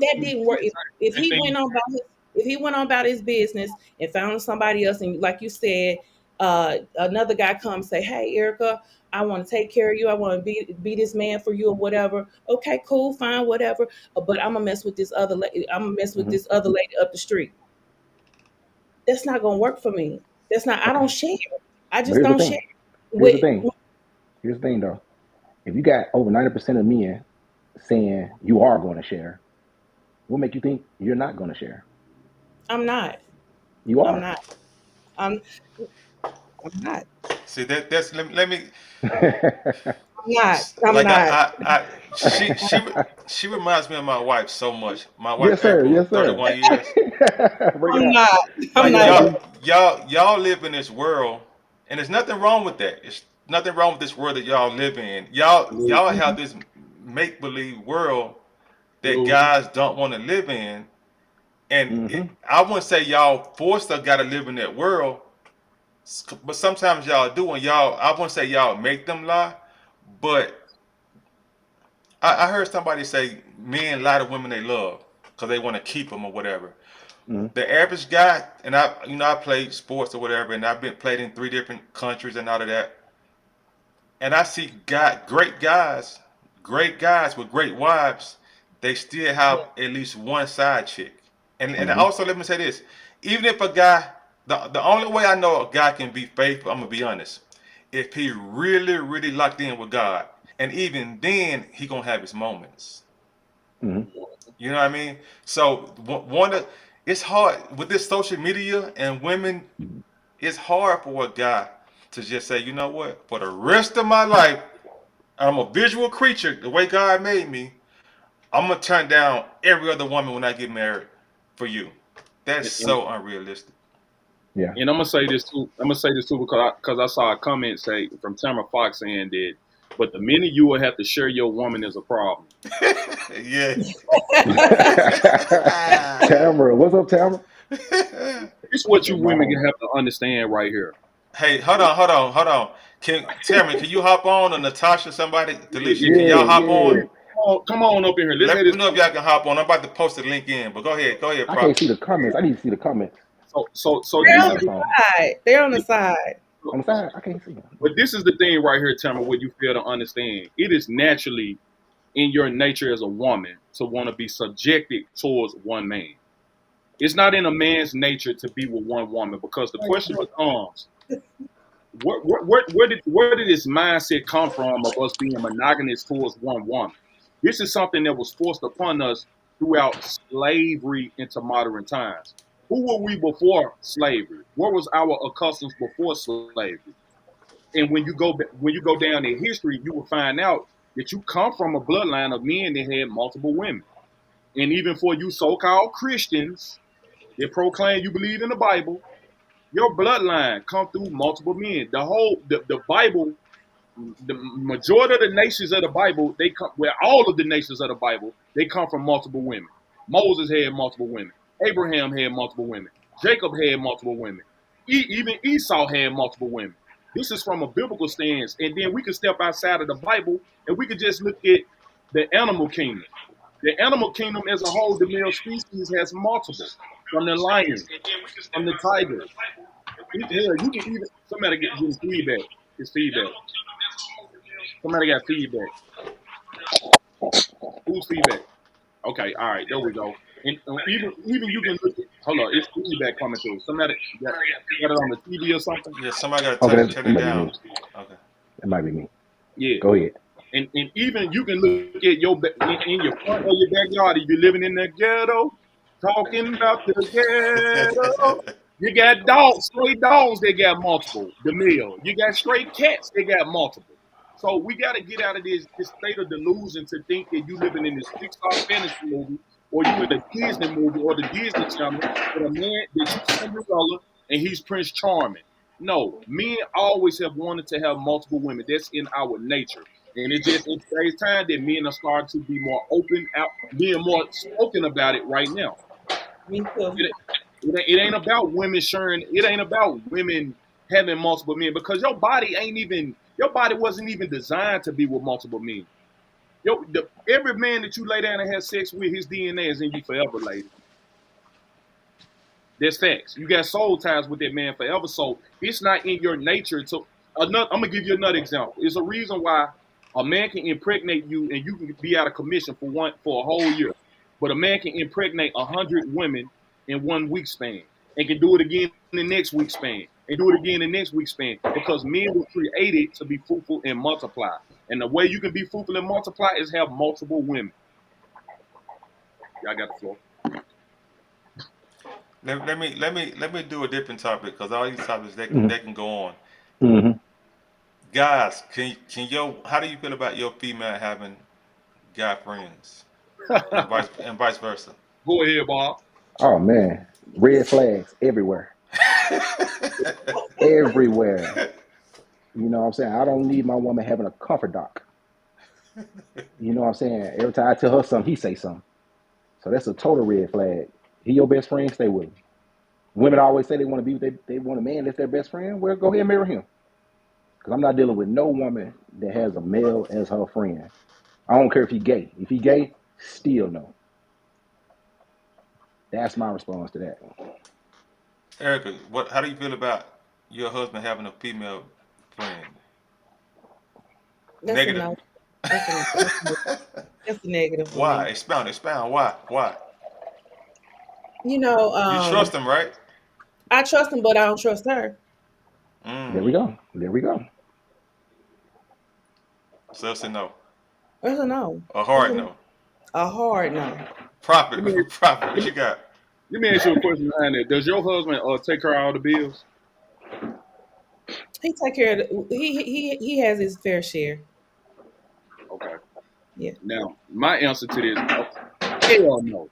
E: Same
D: he
E: thing.
D: went on about if he went on about his business and found somebody else, and like you said, another guy comes say, "Hey, Erica, I want to take care of you. I want to be this man for you or whatever." Okay, cool, fine, whatever. But I'm gonna mess with this other. I'm gonna mess with
C: Hmm.
D: this other lady up the street. That's not gonna work for me. That's not. I don't
C: Okay.
D: share. I
C: But
D: just
C: here's the
D: don't share
C: thing. Here's the
D: with.
C: thing. Here's the thing, though. If you got over 90% of men saying you are going to share, what make you think you're not going to share?
D: I'm not.
C: You
D: I'm
C: are.
D: not. I'm. I'm not.
B: See that's let me
D: I'm not. I'm
B: like
D: not.
B: I she reminds me of my wife so much. My wife
C: Yes, sir.
B: April,
C: Yes, sir.
B: 31 years.
C: Bring it
D: I'm
C: out.
D: not. I'm
C: Bring
B: Like
C: it
D: not
C: out,
D: gonna.
C: D.
B: y'all live in this world, and there's nothing wrong with that. It's nothing wrong with this world that y'all live in. Y'all have this make believe world that
E: Hello.
B: guys don't want to live in, and
C: Hmm.
B: I wouldn't say y'all forced to gotta live in that world, but sometimes y'all do, and y'all I wouldn't say y'all make them lie, but I heard somebody say men lie to women they love because they want to keep them or whatever.
C: Hmm.
B: The average guy, and I played sports or whatever, and I've been played in 3 different countries and all of that, and I see great guys with great wives, they still have at least one side chick. And
C: Hmm.
B: also let me say this, even if a guy, the only way I know a guy can be faithful, I'm gonna be honest, if he really locked in with God, and even then he gonna have his moments.
C: Hmm.
B: You know what I mean? So one of it's hard with this social media and women. It's hard for a guy to just say, you know what, for the rest of my life, I'm a visual creature. The way God made me, I'm gonna turn down every other woman when I get married for you. That's
E: And,
B: so unrealistic.
C: Yeah.
E: and I'm gonna say this too. I'm gonna say this too because I saw a comment say from Tamara Fox saying that, but the minute you will have to share your woman is a problem.
B: Yeah.
C: Tamara, what's up, Tamara?
E: It's what you
C: In my
E: women
C: home.
E: have to understand right here.
B: Hey, hold on. Can Tammy, can you hop on, or Natasha, somebody, Delisha, can y'all
C: Yeah,
B: hop on?
C: yeah.
E: Come on up in here. Let's have
B: Let
E: this.
B: me know if y'all can hop on. I'm about to post the link in, but go ahead,
C: I can't
B: Prophet.
C: see the comments. I need to see the comments
E: So
D: They're
C: on
E: this
D: on
C: my
E: is
D: the
E: the,
C: phone.
D: side. They're on the side.
C: On the side, I can't see them.
E: but this is the thing right here, Tamara. What you fail to understand, it is naturally in your nature as a woman to want to be subjected towards one man. It's not in a man's nature to be with one woman because the question becomes, where did this mindset come from of us being monogamous towards one woman? This is something that was forced upon us throughout slavery into modern times. Who were we before slavery? What was our customs before slavery? And when you go down in history, you will find out that you come from a bloodline of men that had multiple women. And even for you so-called Christians that proclaim you believe in the Bible, your bloodline come through multiple men. The Bible, the majority of the nations of the Bible, they come where all of the nations of the Bible, they come from multiple women. Moses had multiple women. Abraham had multiple women. Jacob had multiple women. Even Esau had multiple women. This is from a biblical stance. And then we could step outside of the Bible and we could just look at the animal kingdom. The animal kingdom as a whole, the male species has multiple. From the lion, from the tiger. Hell, you can even somebody getting feedback. It's feedback. Somebody got feedback. Who's feedback? Okay, all right, there we go. And even you can look at hold on, it's feedback coming through. Somebody got it on the TV or something?
B: Yeah, somebody got to
C: Okay,
B: turn
C: that
B: it
C: might be
B: down.
C: me.
B: Okay.
C: That might be me.
E: Yeah.
C: Go ahead.
E: And even you can look at in your front of your backyard if you're living in the ghetto, talking about the ghetto. You got dogs, stray dogs, they got multiple, the male. You got stray cats, they got multiple. So we got to get out of this state of delusion to think that you living in this Pixar fantasy movie or you in a Disney movie or the Disney Channel with a man that you Cinderella and he's Prince Charming. No, men always have wanted to have multiple women. That's in our nature. And it saves time that men are starting to be more open out, being more spoken about it right now.
D: Me too.
E: It ain't about women sharing. It ain't about women having multiple men because your body wasn't even designed to be with multiple men. Every man that you lay down and have sex with, his DNA is in you forever, lady. That's facts. You got soul ties with that man forever, so it's not in your nature to. I'm gonna give you another example. It's a reason why a man can impregnate you and you can be out of commission for a whole year, but a man can impregnate 100 women in 1 week span and can do it again in the next week span and do it again in the next week span because men were created to be fruitful and multiply. And the way you can be fruitful and multiply is have multiple women. Y'all got the floor.
B: Let me do a different topic because all these topics
C: Mm-hmm.
B: they can go on.
C: Mm-hmm.
B: Guys, how do you feel about your female having guy friends and vice versa?
E: Go ahead, Bob.
C: Oh man, red flags everywhere, everywhere. You know what I'm saying? I don't need my woman having a comfort doc. You know what I'm saying? Every time I tell her something, he say something. So that's a total red flag. He your best friend, stay with him. Women always say they want to be with they want a man that's their best friend. Well, go ahead and marry him. Because I'm not dealing with no woman that has a male as her friend. I don't care if he gay. If he gay, still no. That's my response to that.
B: Erica, how do you feel about your husband having a female friend?
D: That's a
B: Negative.
D: no. That's a negative for
B: Why?
D: me.
B: Expound. Why?
D: You know,
B: You trust him, right?
D: I trust him, but I don't trust her.
C: There we go. There we go.
B: So it's a no.
D: That's a no.
B: A hard no.
D: A hard no.
B: Profit. What you got?
E: Let me ask you a question behind it. Does your husband take care of all the bills?
D: He take care of he has his fair share.
E: Okay.
D: Yeah.
E: Now, my answer to this, hell no.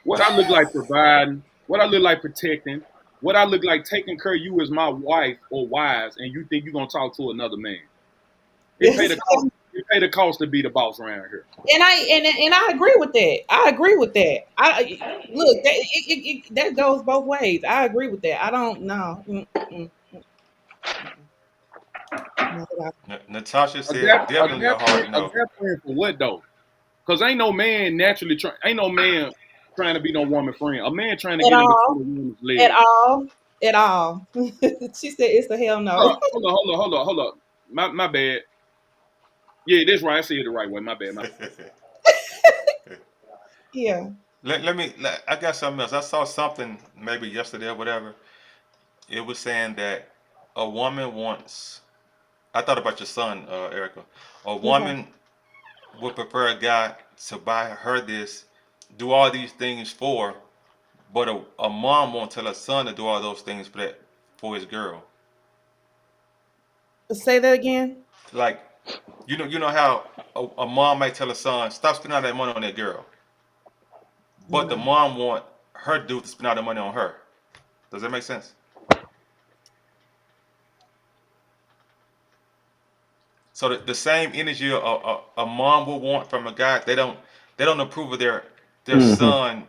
E: What I look like providing, what I look like protecting, what I look like taking care of you as my wife or wives, and you think you're going to talk to another man. It pay the cost to be the boss around here.
D: And I agree with that. I agree with that. Look, that goes both ways. I agree with that. I don't know.
B: Natasha said
E: Adapt
B: definitely a hard no.
E: for what though? Because ain't no man trying to be no woman friend. A man trying to
D: At
E: get in
D: all.
E: between a woman's legs.
D: At all. She said it's a hell no.
E: Hold on. My bad. Yeah, that's right. I said it the right way. My bad.
D: Yeah.
B: I got something else. I saw something maybe yesterday or whatever. It was saying that a woman wants. I thought about your son, Erica. A woman would prefer a guy to buy her this, do all these things but a mom won't tell her son to do all those things for his girl.
D: Say that again.
B: Like, you know how a mom might tell her son, stop spending all that money on that girl, but the mom want her dude to spend all the money on her. Does that make sense? So the same energy a mom will want from a guy, they don't approve of their son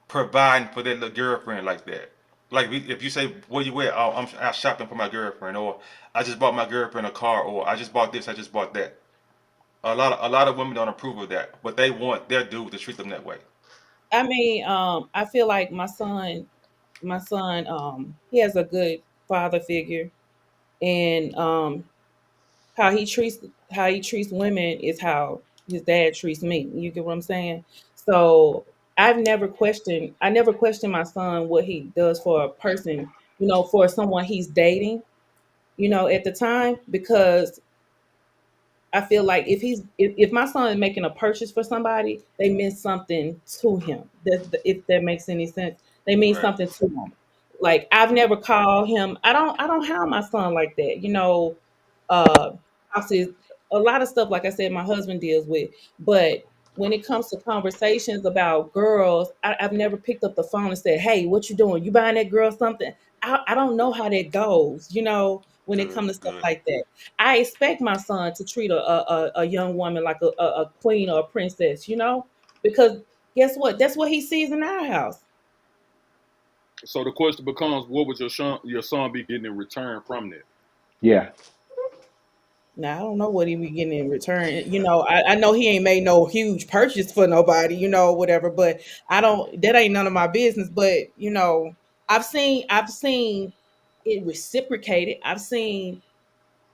B: providing for their little girlfriend like that. Like if you say, where you at? Oh, I'm out shopping for my girlfriend, or I just bought my girlfriend a car, or I just bought this, I just bought that. A lot of women don't approve of that, but they want their dude to treat them that way.
D: I mean, I feel like my son, he has a good father figure, and how he treats women is how his dad treats me. You get what I'm saying? So I never questioned my son what he does for a person, for someone he's dating, at the time, because I feel like if my son is making a purchase for somebody, they mean something to him. If that makes any sense, they mean
B: Right.
D: something to him. Like I've never called him. I don't have my son like that. Obviously a lot of stuff, like I said, my husband deals with. But when it comes to conversations about girls, I've never picked up the phone and said, "Hey, what you doing? You buying that girl something?" I don't know how that goes. when it
B: Good,
D: comes to stuff
B: good.
D: like that. I expect my son to treat a young woman like a queen or a princess, because guess what? That's what he sees in our house.
E: So the question becomes, what would your son be getting in return from that?
C: Yeah.
D: Now I don't know what he be getting in return. I know he ain't made no huge purchase for nobody, whatever. But I don't. That ain't none of my business. But I've seen it reciprocated. I've seen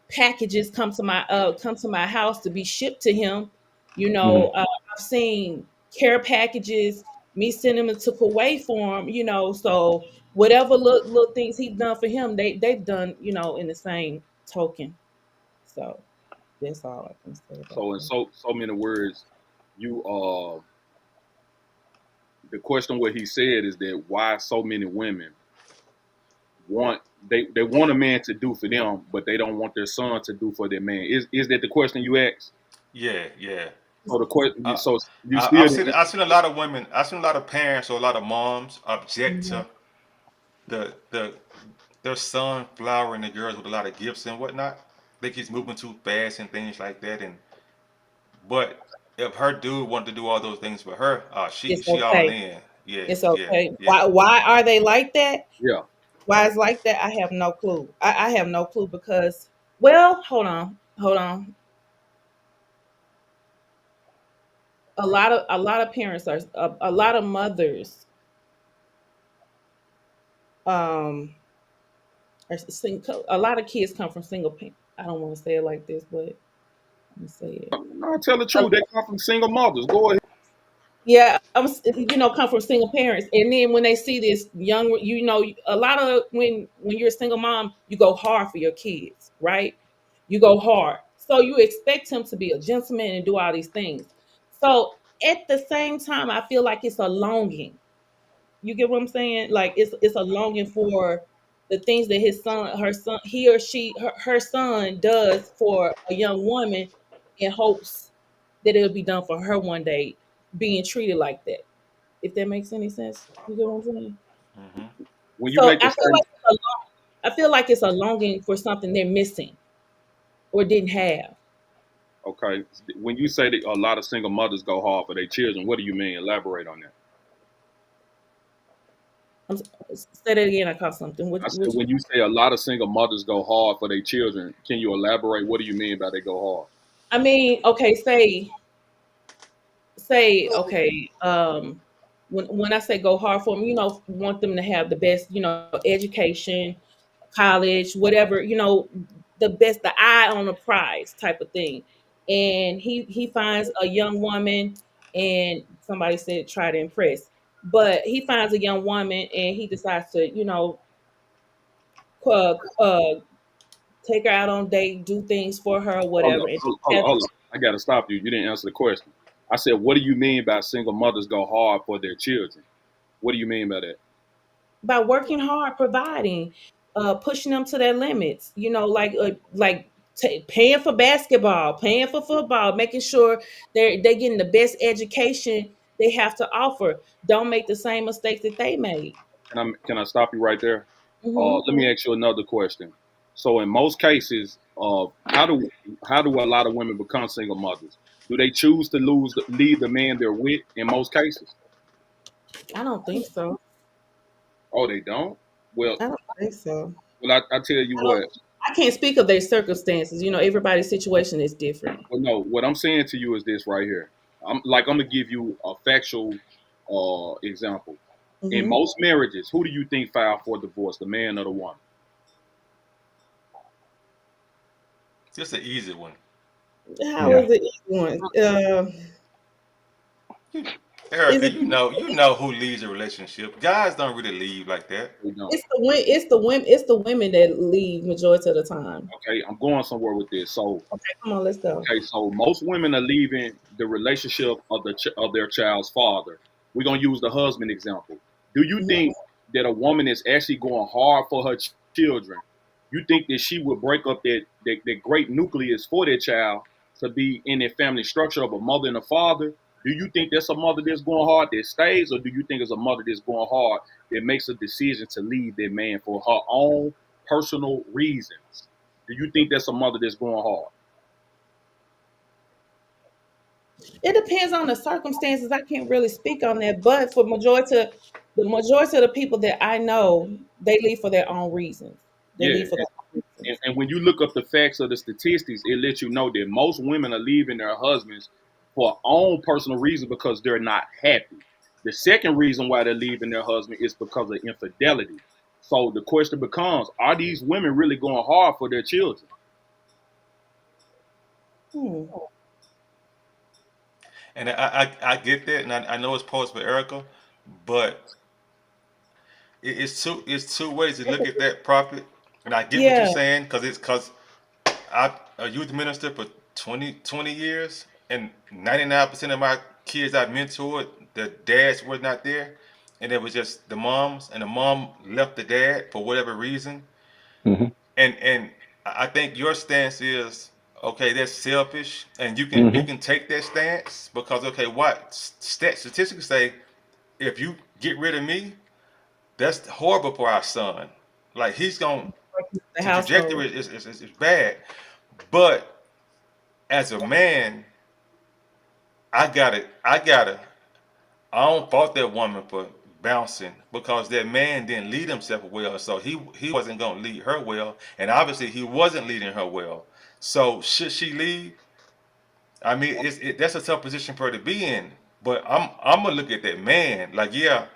D: packages come to my house to be shipped to him.
C: Hmm.
D: I've seen care packages, me sending them took away for him. So whatever little things he's done for him, they've done, in the same token. So that's all I can say about
E: So in
D: that.
E: so many words, you the question what he said is that why so many women want they want a man to do for them, but they don't want their son to do for their man. Is that the question you asked?
B: Yeah, yeah.
E: So the question,
B: Uh,
E: so you
B: I've
E: still
B: seen
E: didn't.
B: I've seen a lot of women. I've seen a lot of parents or a lot of moms object
D: Mhm.
B: to the their son flowering the girls with a lot of gifts and whatnot. Think he's moving too fast and things like that. And but if her dude wanted to do all those things for her, she
D: It's
B: she all
D: okay.
B: in. Yeah,
D: It's
B: yeah,
D: okay.
B: yeah.
D: Why are they like that?
E: Yeah.
D: Why it's like that? I have no clue. I have no clue because, well, hold on. A lot of parents a lot of mothers um a lot of kids come from single parents. I don't want to say it like this, but let me say it.
E: No, tell the
D: A
E: truth. They come from single mothers. Go ahead.
D: Yeah, come from single parents, and then when they see this young, a lot of when you're a single mom, you go hard for your kids, right? You go hard, so you expect him to be a gentleman and do all these things. So at the same time, I feel like it's a longing. You get what I'm saying? Like it's a longing for the things that her son, he or she, her son does for a young woman, in hopes that it'll be done for her one day, being treated like that. If that makes any sense, you get what I'm saying?
B: Hmm.
E: When you
D: So
E: make a
D: I feel like it's a longing for something they're missing or didn't have.
E: okay, when you say that a lot of single mothers go hard for their children, what do you mean? Elaborate on that.
D: Say that again. I caught something.
E: I said when you say a lot of single mothers go hard for their children, can you elaborate? What do you mean by they go hard?
D: I mean, okay, say okay. When I say go hard for them, want them to have the best, education, college, whatever, the best, the eye on the prize type of thing. And he finds a young woman, and somebody said try to impress, but he finds a young woman and he decides to, uh, uh, take her out on date, do things for her,
E: Hold
D: whatever.
E: up,
D: And
E: hold, hold up, hold up. I got to stop you. You didn't answer the question. I said, what do you mean by single mothers go hard for their children? What do you mean by that?
D: by working hard, providing, pushing them to their limits. Paying for basketball, paying for football, making sure they getting the best education they have to offer. Don't make the same mistakes that they made.
E: Can I stop you right there?
D: Hmm.
E: Let me ask you another question. So, in most cases, how do a lot of women become single mothers? Do they choose to leave the man they're with? In most cases,
D: I don't think so.
E: oh, they don't. Well,
D: I don't think so.
E: I tell you
D: I don't.
E: what.
D: I can't speak of their circumstances. Everybody's situation is different.
E: Well, no, what I'm saying to you is this right here. I'm gonna give you a factual example. In
D: Hmm.
E: most marriages, who do you think filed for divorce, the man or the woman?
B: Just an easy one.
D: How
C: Yeah.
D: is it each one?
B: You,
D: Is
B: Erica,
D: it?
B: you know who leaves a relationship. Guys don't really leave like that.
E: They don't.
D: It's the women that leave majority of the time.
E: Okay, I'm going somewhere with this. So,
D: Okay, come on, let's go.
E: okay, so most women are leaving the relationship of their child's father. We're gonna use the husband example. Do you
D: Mhm.
E: think that a woman is actually going hard for her children? You think that she would break up that great nucleus for their child to be in their family structure of a mother and a father? Do you think that's a mother that's going hard that stays, or do you think it's a mother that's going hard that makes a decision to leave their man for her own personal reasons? Do you think that's a mother that's going hard?
D: It depends on the circumstances. I can't really speak on that, but for the majority of the people that I know, they leave for their own reasons. They
E: Yeah.
D: leave for their own
E: And,
D: reasons.
E: and when you look up the facts of the statistics, it lets you know that most women are leaving their husbands for own personal reasons because they're not happy. The second reason why they're leaving their husband is because of infidelity. So the question becomes, are these women really going hard for their children?
D: Hmm.
B: And I get that, and I know it's posed for Erica, but it's two ways to look at that, Prophet. And I get what you're
D: Yeah.
B: saying because I a youth minister for 20 years, and 99% of my kids I mentored, the dads were not there, and it was just the moms, and the mom left the dad for whatever reason.
C: Hmm.
B: And I think your stance is okay. That's selfish, and you
C: Hmm.
B: can take that stance because okay, what statistics say if you get rid of me, that's horrible for our son. Like he's going
D: The
B: the
D: household.
B: trajectory is bad. But as a man, I don't fault that woman for bouncing because that man didn't lead himself well. So he wasn't gonna lead her well, and obviously he wasn't leading her well. So should she leave? I mean, that's a tough position for her to be in. But I'm gonna look at that man like, yeah,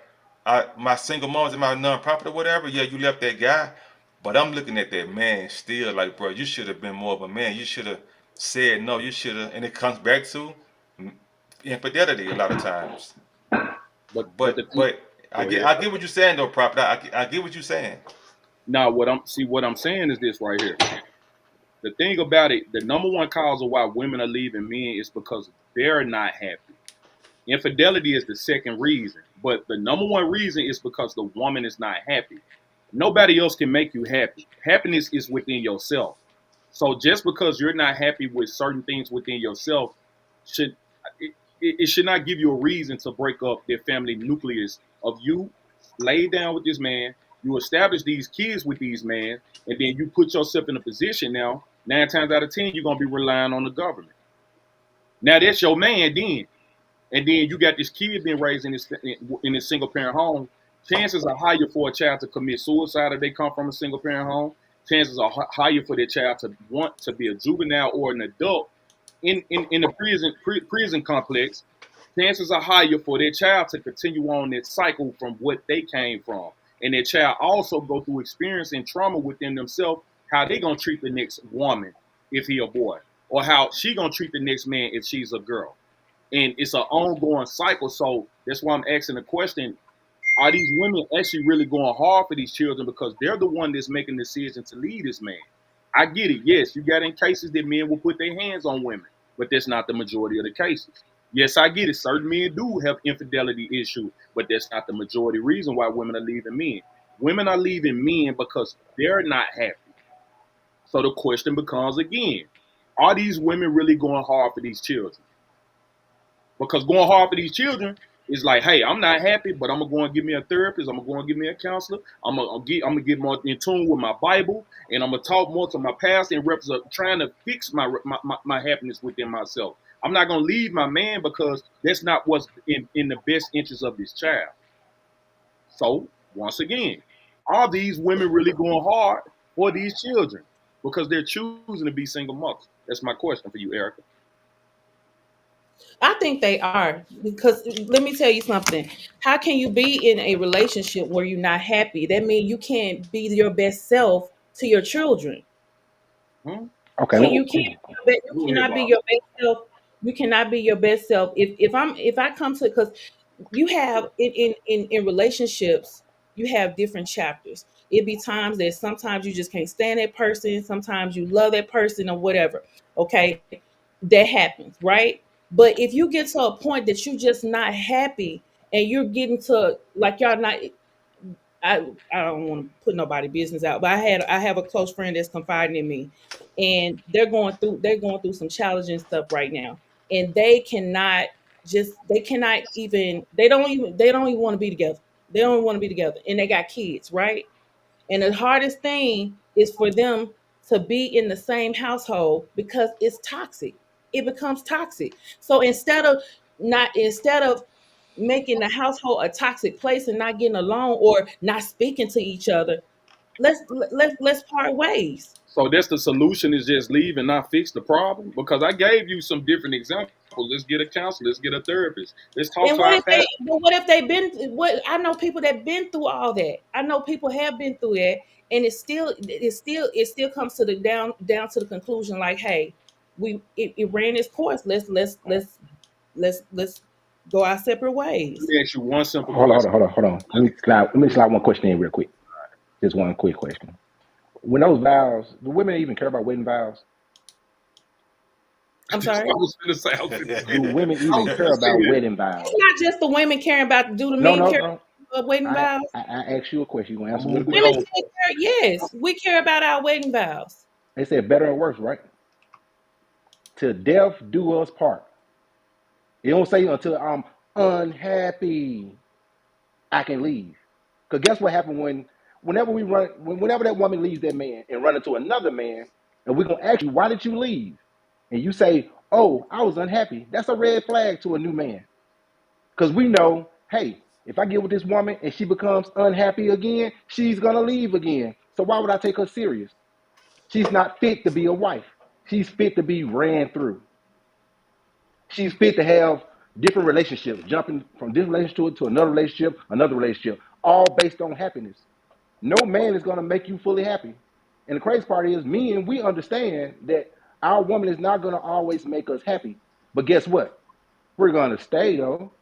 B: my single moms in my nonprofit or whatever. Yeah, you left that guy, but I'm looking at that man still like, bro, you should have been more of a man. You should have said no. You should have, and it comes back to infidelity a lot of times.
E: But the thing,
B: But
E: go ahead.
B: I get what you're saying though, Prophet. I get what you're saying.
E: Now, what I'm saying is this right here. The thing about it, the number one cause of why women are leaving men is because they're not happy. Infidelity is the second reason, but the number one reason is because the woman is not happy. Nobody else can make you happy. Happiness is within yourself. So just because you're not happy with certain things within yourself, should it should not give you a reason to break up their family nucleus of you lay down with this man, you establish these kids with these men, and then you put yourself in a position now. 9 times out of 10, you're gonna be relying on the government. Now that's your man then, and then you got this kid being raised in this single parent home. Chances are higher for a child to commit suicide if they come from a single parent home. Chances are higher for their child to want to be a juvenile or an adult in the prison complex. Chances are higher for their child to continue on that cycle from what they came from, and their child also go through experience and trauma within themselves. How they gonna treat the next woman if he a boy, or how she gonna treat the next man if she's a girl, and it's an ongoing cycle. So that's why I'm asking the question: are these women actually really going hard for these children because they're the one that's making the decision to lead this man? I get it. Yes, you got in cases that men will put their hands on women, but that's not the majority of the cases. Yes, I get it. Certain men do have infidelity issues, but that's not the majority reason why women are leaving men. Women are leaving men because they're not happy. So the question becomes again, are these women really going hard for these children? Because going hard for these children is like, hey, I'm not happy, but I'm gonna go and give me a therapist. I'm gonna go and give me a counselor. I'm gonna get more in tune with my Bible, and I'm gonna talk more to my past and represent trying to fix my happiness within myself. I'm not gonna leave my man because that's not what's in the best interest of this child. So once again, are these women really going hard for these children because they're choosing to be single mothers? That's my question for you, Erica.
D: I think they are because let me tell you something. How can you be in a relationship where you're not happy? That means you can't be your best self to your children.
E: Hmm?
C: Okay.
D: Can
E: So
D: you can't you
E: go ahead,
D: cannot be
E: Bob.
D: your best self. You cannot be your best self if I come to because you have in relationships you have different chapters. It be times that sometimes you just can't stand that person. Sometimes you love that person or whatever. Okay, that happens, right? But if you get to a point that you're just not happy and you're getting to like y'all not I don't want to put nobody business out, but I have a close friend that's confiding in me, and they're going through some challenging stuff right now, and they cannot even they don't even want to be together. They don't want to be together, and they got kids, right? And the hardest thing is for them to be in the same household because it's toxic. It becomes toxic. So instead of making the household a toxic place and not getting along or not speaking to each other, let's part ways.
E: So that's the solution, is just leave and not fix the problem? Because I gave you some different examples. Let's get a counselor. Let's get a therapist. Let's talk
D: And
E: to our pastor.
D: what if they've been what I know people that been through all that. I know people have been through that, and it still comes to the down to the conclusion like, hey, it ran its course. Let's go our separate ways.
E: Let me ask you one simple
C: Hold on,
E: question.
C: hold on. Let me slide one question in real quick. Just one quick question. When those vows, do women even care about wedding vows?
D: I'm
E: I
D: sorry.
E: was going to say, I was finna say
C: Do
E: that.
C: women
E: I
C: even
E: was
C: care
E: going to say
C: about
E: that.
C: wedding vows?
D: It's not just the women caring about do the
C: No,
D: men
C: no,
D: care
C: no.
D: about wedding vows.
C: I asked you a question. You gonna answer
E: I'm
C: with a
E: moving
C: question?
D: Women
E: on.
D: still care. Yes, we care about our wedding vows.
C: They said better or worse, right? Till death do us part. It don't say until I'm unhappy, I can leave. Cause guess what happened whenever that woman leaves that man and run into another man, and we're gonna ask you, why did you leave? And you say, oh, I was unhappy. That's a red flag to a new man. Because we know, hey, if I get with this woman and she becomes unhappy again, she's gonna leave again. So why would I take her serious? She's not fit to be a wife. She's fit to be ran through. She's fit to have different relationships, jumping from this relationship to another relationship, all based on happiness. No man is gonna make you fully happy. And the crazy part is, men, we understand that our woman is not gonna always make us happy. But guess what? We're gonna stay though.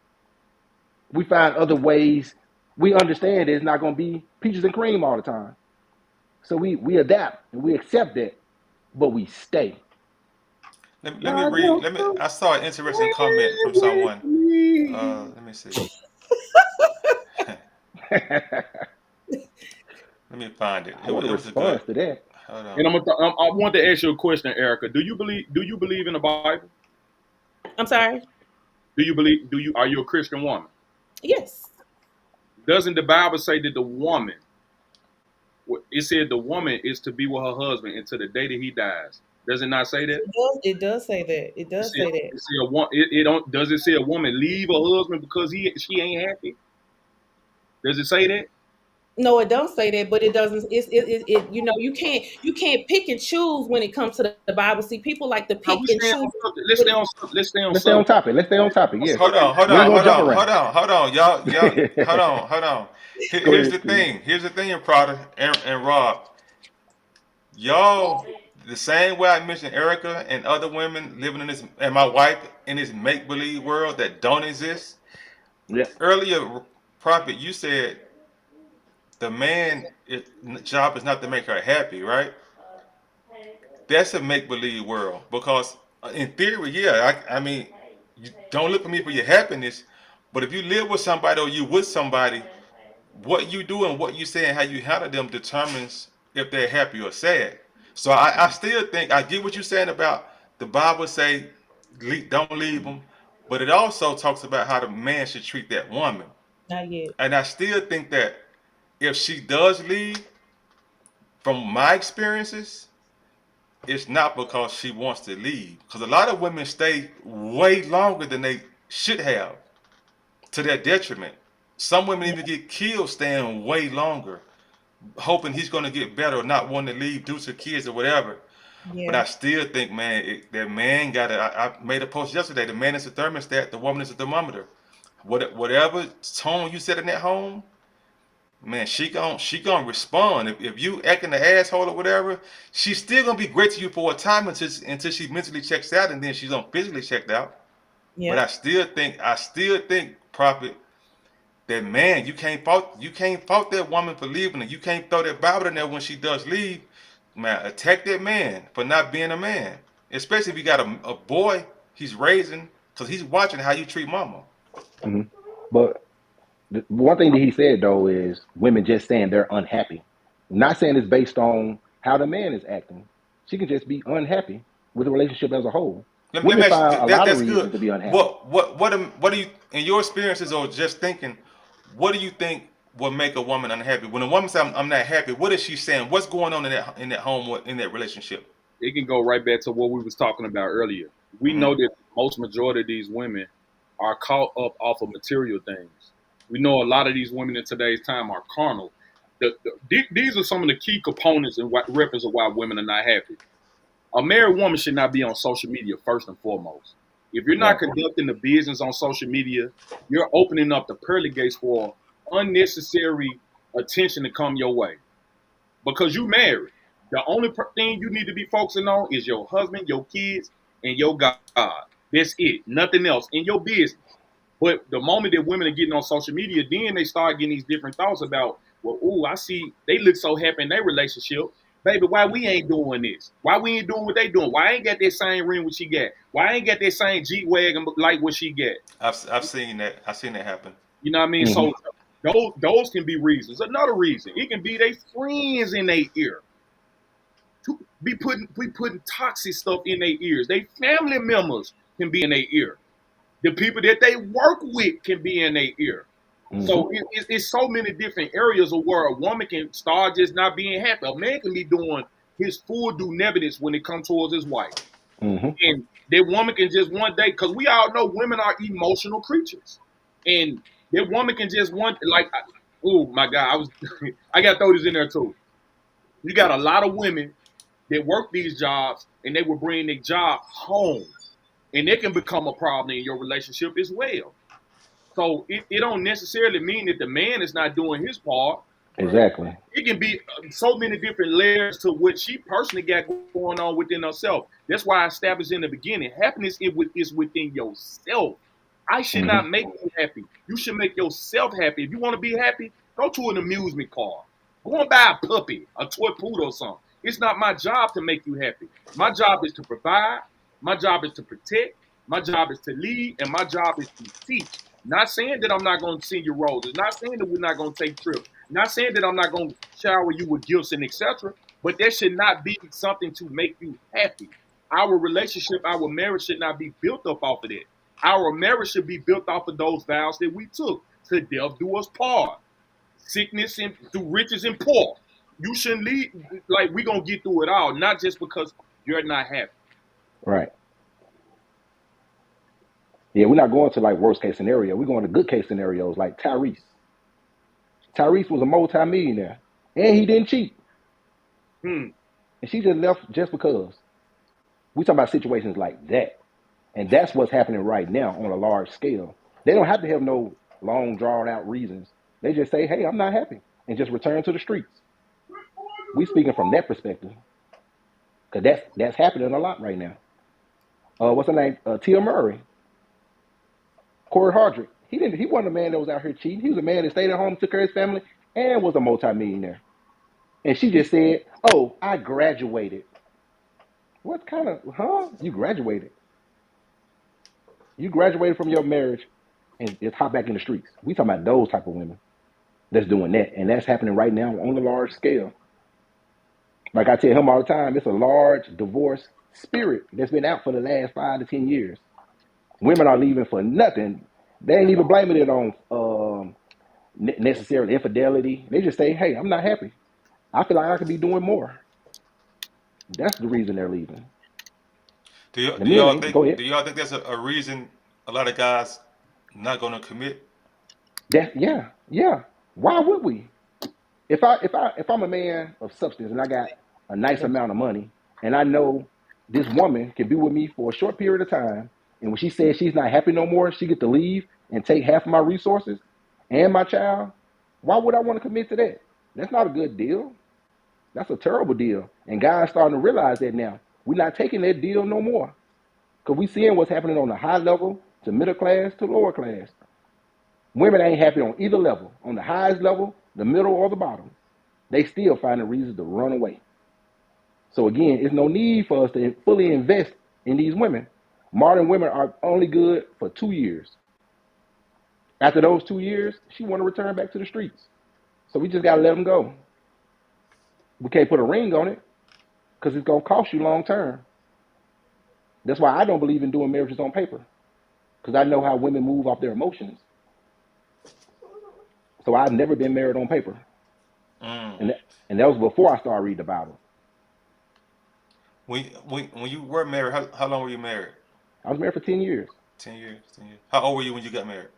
C: We find other ways. We understand that it's not going to be peaches and cream all the time. So we adapt and we accept that, but we stay.
B: Let me read. I saw an interesting comment from someone. Let me see. Let me find it.
C: I want a
B: It was a good.
C: response to that.
B: Hold
E: And
B: on.
E: I want to ask you a question, Erica. Do you believe in the Bible?
D: I'm sorry.
E: Are you a Christian woman?
D: Yes,
E: Doesn't the Bible say that the woman, it said the woman is to be with her husband until the day that he dies? Does it not say that?
D: it does say that. It does say that.
E: Does it say a woman leave her husband because she ain't happy? Does it say that?
D: No, it don't say that, but it doesn't. You know, you can't pick and choose when it comes to the Bible. See, people like to
E: No,
D: pick and choose.
E: let's stay on something. Let's stay on
C: Let's stay on
E: something.
C: topic. Let's stay on topic. Yes.
B: Hold on.
C: We ain't gonna jump around.
B: Y'all. Hold on.
C: Go
B: Here's
C: ahead,
B: the
C: please.
B: thing. Here's the thing, Prada and Rob. Y'all, the same way I mentioned Erica and other women living in this, and my wife in this make believe world that don't exist.
C: Yeah.
B: Earlier, Prophet, you said the job is not to make her happy, right? That's a make believe world because in theory, yeah, I mean, you don't look for me for your happiness, but if you live with somebody or you with somebody, what you do and what you say and how you handle them determines if they're happy or sad. So I still think I get what you're saying about the Bible say don't leave them, but it also talks about how the man should treat that woman.
D: Not yet.
B: And I still think that if she does leave, from my experiences, it's not because she wants to leave. Because a lot of women stay way longer than they should have to their detriment. Some women even get killed staying way longer, hoping he's going to get better or not wanting to leave due to kids or whatever. But
D: Yeah.
B: I still think, man, that man got to. I made a post yesterday. The man is a thermostat, the woman is a thermometer. Whatever tone you set in that home, man, she gonna respond. If you acting the asshole or whatever, she's still gonna be great to you for a time until she mentally checks out, and then she's gonna physically checked out. But
D: Yeah.
B: I still think, Prophet, that man, you can't fault that woman for leaving, and you can't throw that Bible in there when she does leave. Man, attack that man for not being a man, especially if you got a boy he's raising, because he's watching how you treat mama.
C: hmm But the one thing that he said though is women just saying they're unhappy. Not saying it's based on how the man is acting. She can just be unhappy with the relationship as a whole.
B: Let me
C: Women
B: ask you,
C: find a lot of
B: that's
C: reasons
B: good.
C: to be unhappy.
B: What do you, in your experiences or just thinking, what do you think will make a woman unhappy? When a woman says I'm not happy, what is she saying? What's going on in that home, in that relationship?
E: It can go right back to what we was talking about earlier. We
B: Mm-hmm.
E: know that most majority of these women are caught up off of material things. We know a lot of these women in today's time are carnal. These are some of the key components and reference of why women are not happy. A married woman should not be on social media first and foremost. If you're not
C: Right.
E: conducting the business on social media, you're opening up the pearly gates for unnecessary attention to come your way because you married. The only thing you need to be focusing on is your husband, your kids, and your God. That's it. Nothing else in your business. But the moment that women are getting on social media, then they start getting these different thoughts about, well, ooh, I see they look so happy in their relationship. Baby, why we ain't doing this? Why we ain't doing what they doing? Why I ain't got that same ring what she got? Why I ain't got that same G-Wagon like what she got?
B: I've seen that. I've seen that happen.
E: You know what I mean?
C: Hmm.
E: So those can be reasons. Another reason, it can be they friends in their ear. Be putting toxic stuff in their ears. They family members can be in their ear. The people that they work with can be in their ear.
C: Hmm.
E: So it's so many different areas of where a woman can start just not being happy. A man can be doing his full due diligence when it comes towards his wife.
C: Hmm.
E: And that woman can just one day, because we all know women are emotional creatures. And that woman can just oh my God, I got to throw this in there too. You got a lot of women that work these jobs and they will bring their job home. And it can become a problem in your relationship as well. So it don't necessarily mean that the man is not doing his part.
C: Exactly.
E: It can be so many different layers to what she personally got going on within herself. That's why I established in the beginning, happiness is within yourself. I should
C: Hmm.
E: not make you happy. You should make yourself happy. If you want to be happy, go to an amusement park. Go and buy a puppy, a toy poodle or something. It's not my job to make you happy. My job is to provide. My job is to protect. My job is to lead. And my job is to teach. Not saying that I'm not going to send you roses. Not saying that we're not going to take trips. Not saying that I'm not going to shower you with gifts and etc. But that should not be something to make you happy. Our relationship, our marriage should not be built up off of that. Our marriage should be built off of those vows that we took. To death do us part. Sickness and through riches and poor. You shouldn't leave like we're gonna get through it all, not just because you're not happy.
C: Right. Yeah, we're not going to like worst case scenario. We're going to good case scenarios like Tyrese. Tyrese was a multi-millionaire and he didn't cheat.
E: Hmm.
C: And she just left just because. We talk about situations like that. And that's what's happening right now on a large scale. They don't have to have no long drawn out reasons. They just say, hey, I'm not happy, and just return to the streets. We speaking from that perspective. Because that's happening a lot right now. What's her name? Tia Murray. Corey Hardrick. He wasn't a man that was out here cheating. He was a man that stayed at home, took care of his family, and was a multimillionaire. And she just said, oh, I graduated. What kind of, You graduated. You graduated from your marriage and just hop back in the streets. We talking about those type of women that's doing that. And that's happening right now on a large scale. Like I tell him all the time, it's a large divorce spirit that's been out for the last 5 to 10 years. Women are leaving for nothing. They ain't even blaming it on necessarily infidelity. They just say, hey, I'm not happy. I feel like I could be doing more. That's the reason they're leaving.
B: Do
C: The men
B: y'all
C: ain't. Go
B: think
C: ahead.
B: do y'all think there's a reason a lot of guys not gonna commit?
C: Yeah. Why would we? If I'm a man of substance and I got a nice amount of money and I know this woman can be with me for a short period of time, and when she says she's not happy no more, she get to leave and take half of my resources and my child, why would I want to commit to that? That's not a good deal. That's a terrible deal. And guys starting to realize that now. We're not taking that deal no more. Because we seeing what's happening on the high level to middle class to lower class. Women ain't happy on either level, on the highest level, the middle, or the bottom. They still finding reasons to run away. So again, it's no need for us to fully invest in these women. Modern women are only good for 2 years. After those 2 years, she want to return back to the streets. So we just got to let them go. We can't put a ring on it because it's going to cost you long term. That's why I don't believe in doing marriages on paper, because I know how women move off their emotions. So I'd never been married on paper,
B: Mm.
C: and that was before I started reading the Bible.
B: When you were married, how long were you married?
C: I was married for 10 years.
B: 10 years. 10 years. How old were you when you got married?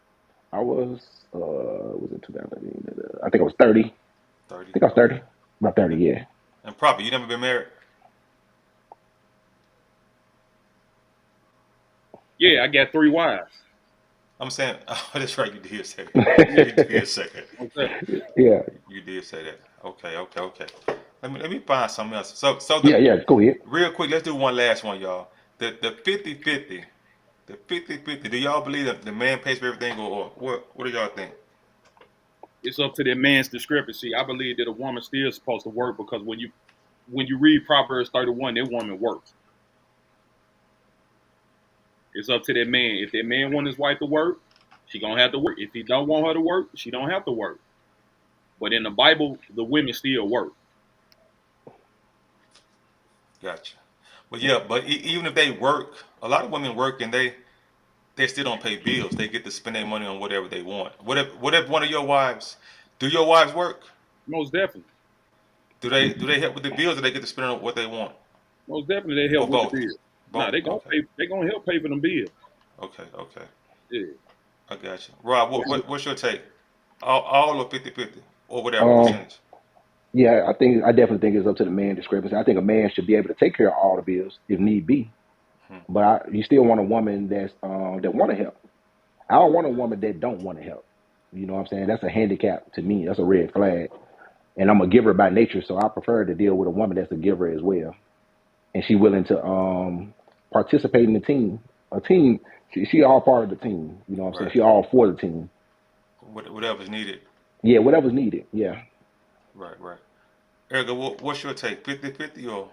C: I was it 2000? I think I was 30. I
B: 30.
C: think I was
B: Okay.
C: 30, about 30. Yeah.
B: And probably you never been married.
E: Yeah, I got 3 wives.
B: I'm saying, oh, that's right. You did say that. You did say that.
E: Okay.
C: Yeah.
B: You did say that. Okay. Okay. Okay. Let me find something else. So
C: Yeah.
B: the
C: Yeah. Go ahead.
B: real quick, let's do one last one, y'all. The 50-50. The 50-50. Do y'all believe that the man pays for everything, or what do y'all think?
E: It's up to that man's discrepancy. I believe that a woman still is supposed to work because when you read Proverbs 31, that woman works. It's up to that man. If that man want his wife to work, she gonna have to work. If he don't want her to work, she don't have to work. But in the Bible, the women still work.
B: Gotcha. But yeah, but even if they work, a lot of women work and they still don't pay bills. They get to spend their money on whatever they want. What if one of your wives, do your wives work?
E: Most definitely.
B: Do they help with the bills, or they get to spend on what they want?
E: Most definitely they
B: Or
E: help with the
B: both?
E: bills. Nah,
B: Both.
E: they gonna
B: Okay.
E: pay. They gonna help pay for them bills.
B: Okay. Okay.
E: Yeah.
B: I got you. Rob, what's your take? All or 50-50 or whatever
C: Um.
B: percentage?
C: Yeah. I definitely think it's up to the man discrepancy. I think a man should be able to take care of all the bills if need be,
B: Hmm.
C: but you still want a woman that want to help. I don't want a woman that don't want to help. You know what I'm saying? That's a handicap to me. That's a red flag. And I'm a giver by nature, so I prefer to deal with a woman that's a giver as well, and she willing to participate in the team. A team, she all part of the team. You know what I'm saying?
B: Right.
C: She all for the team.
B: Whatever's needed.
C: Yeah, whatever's needed. Yeah.
B: Right. Right. Erica, what's your take? 50-50, or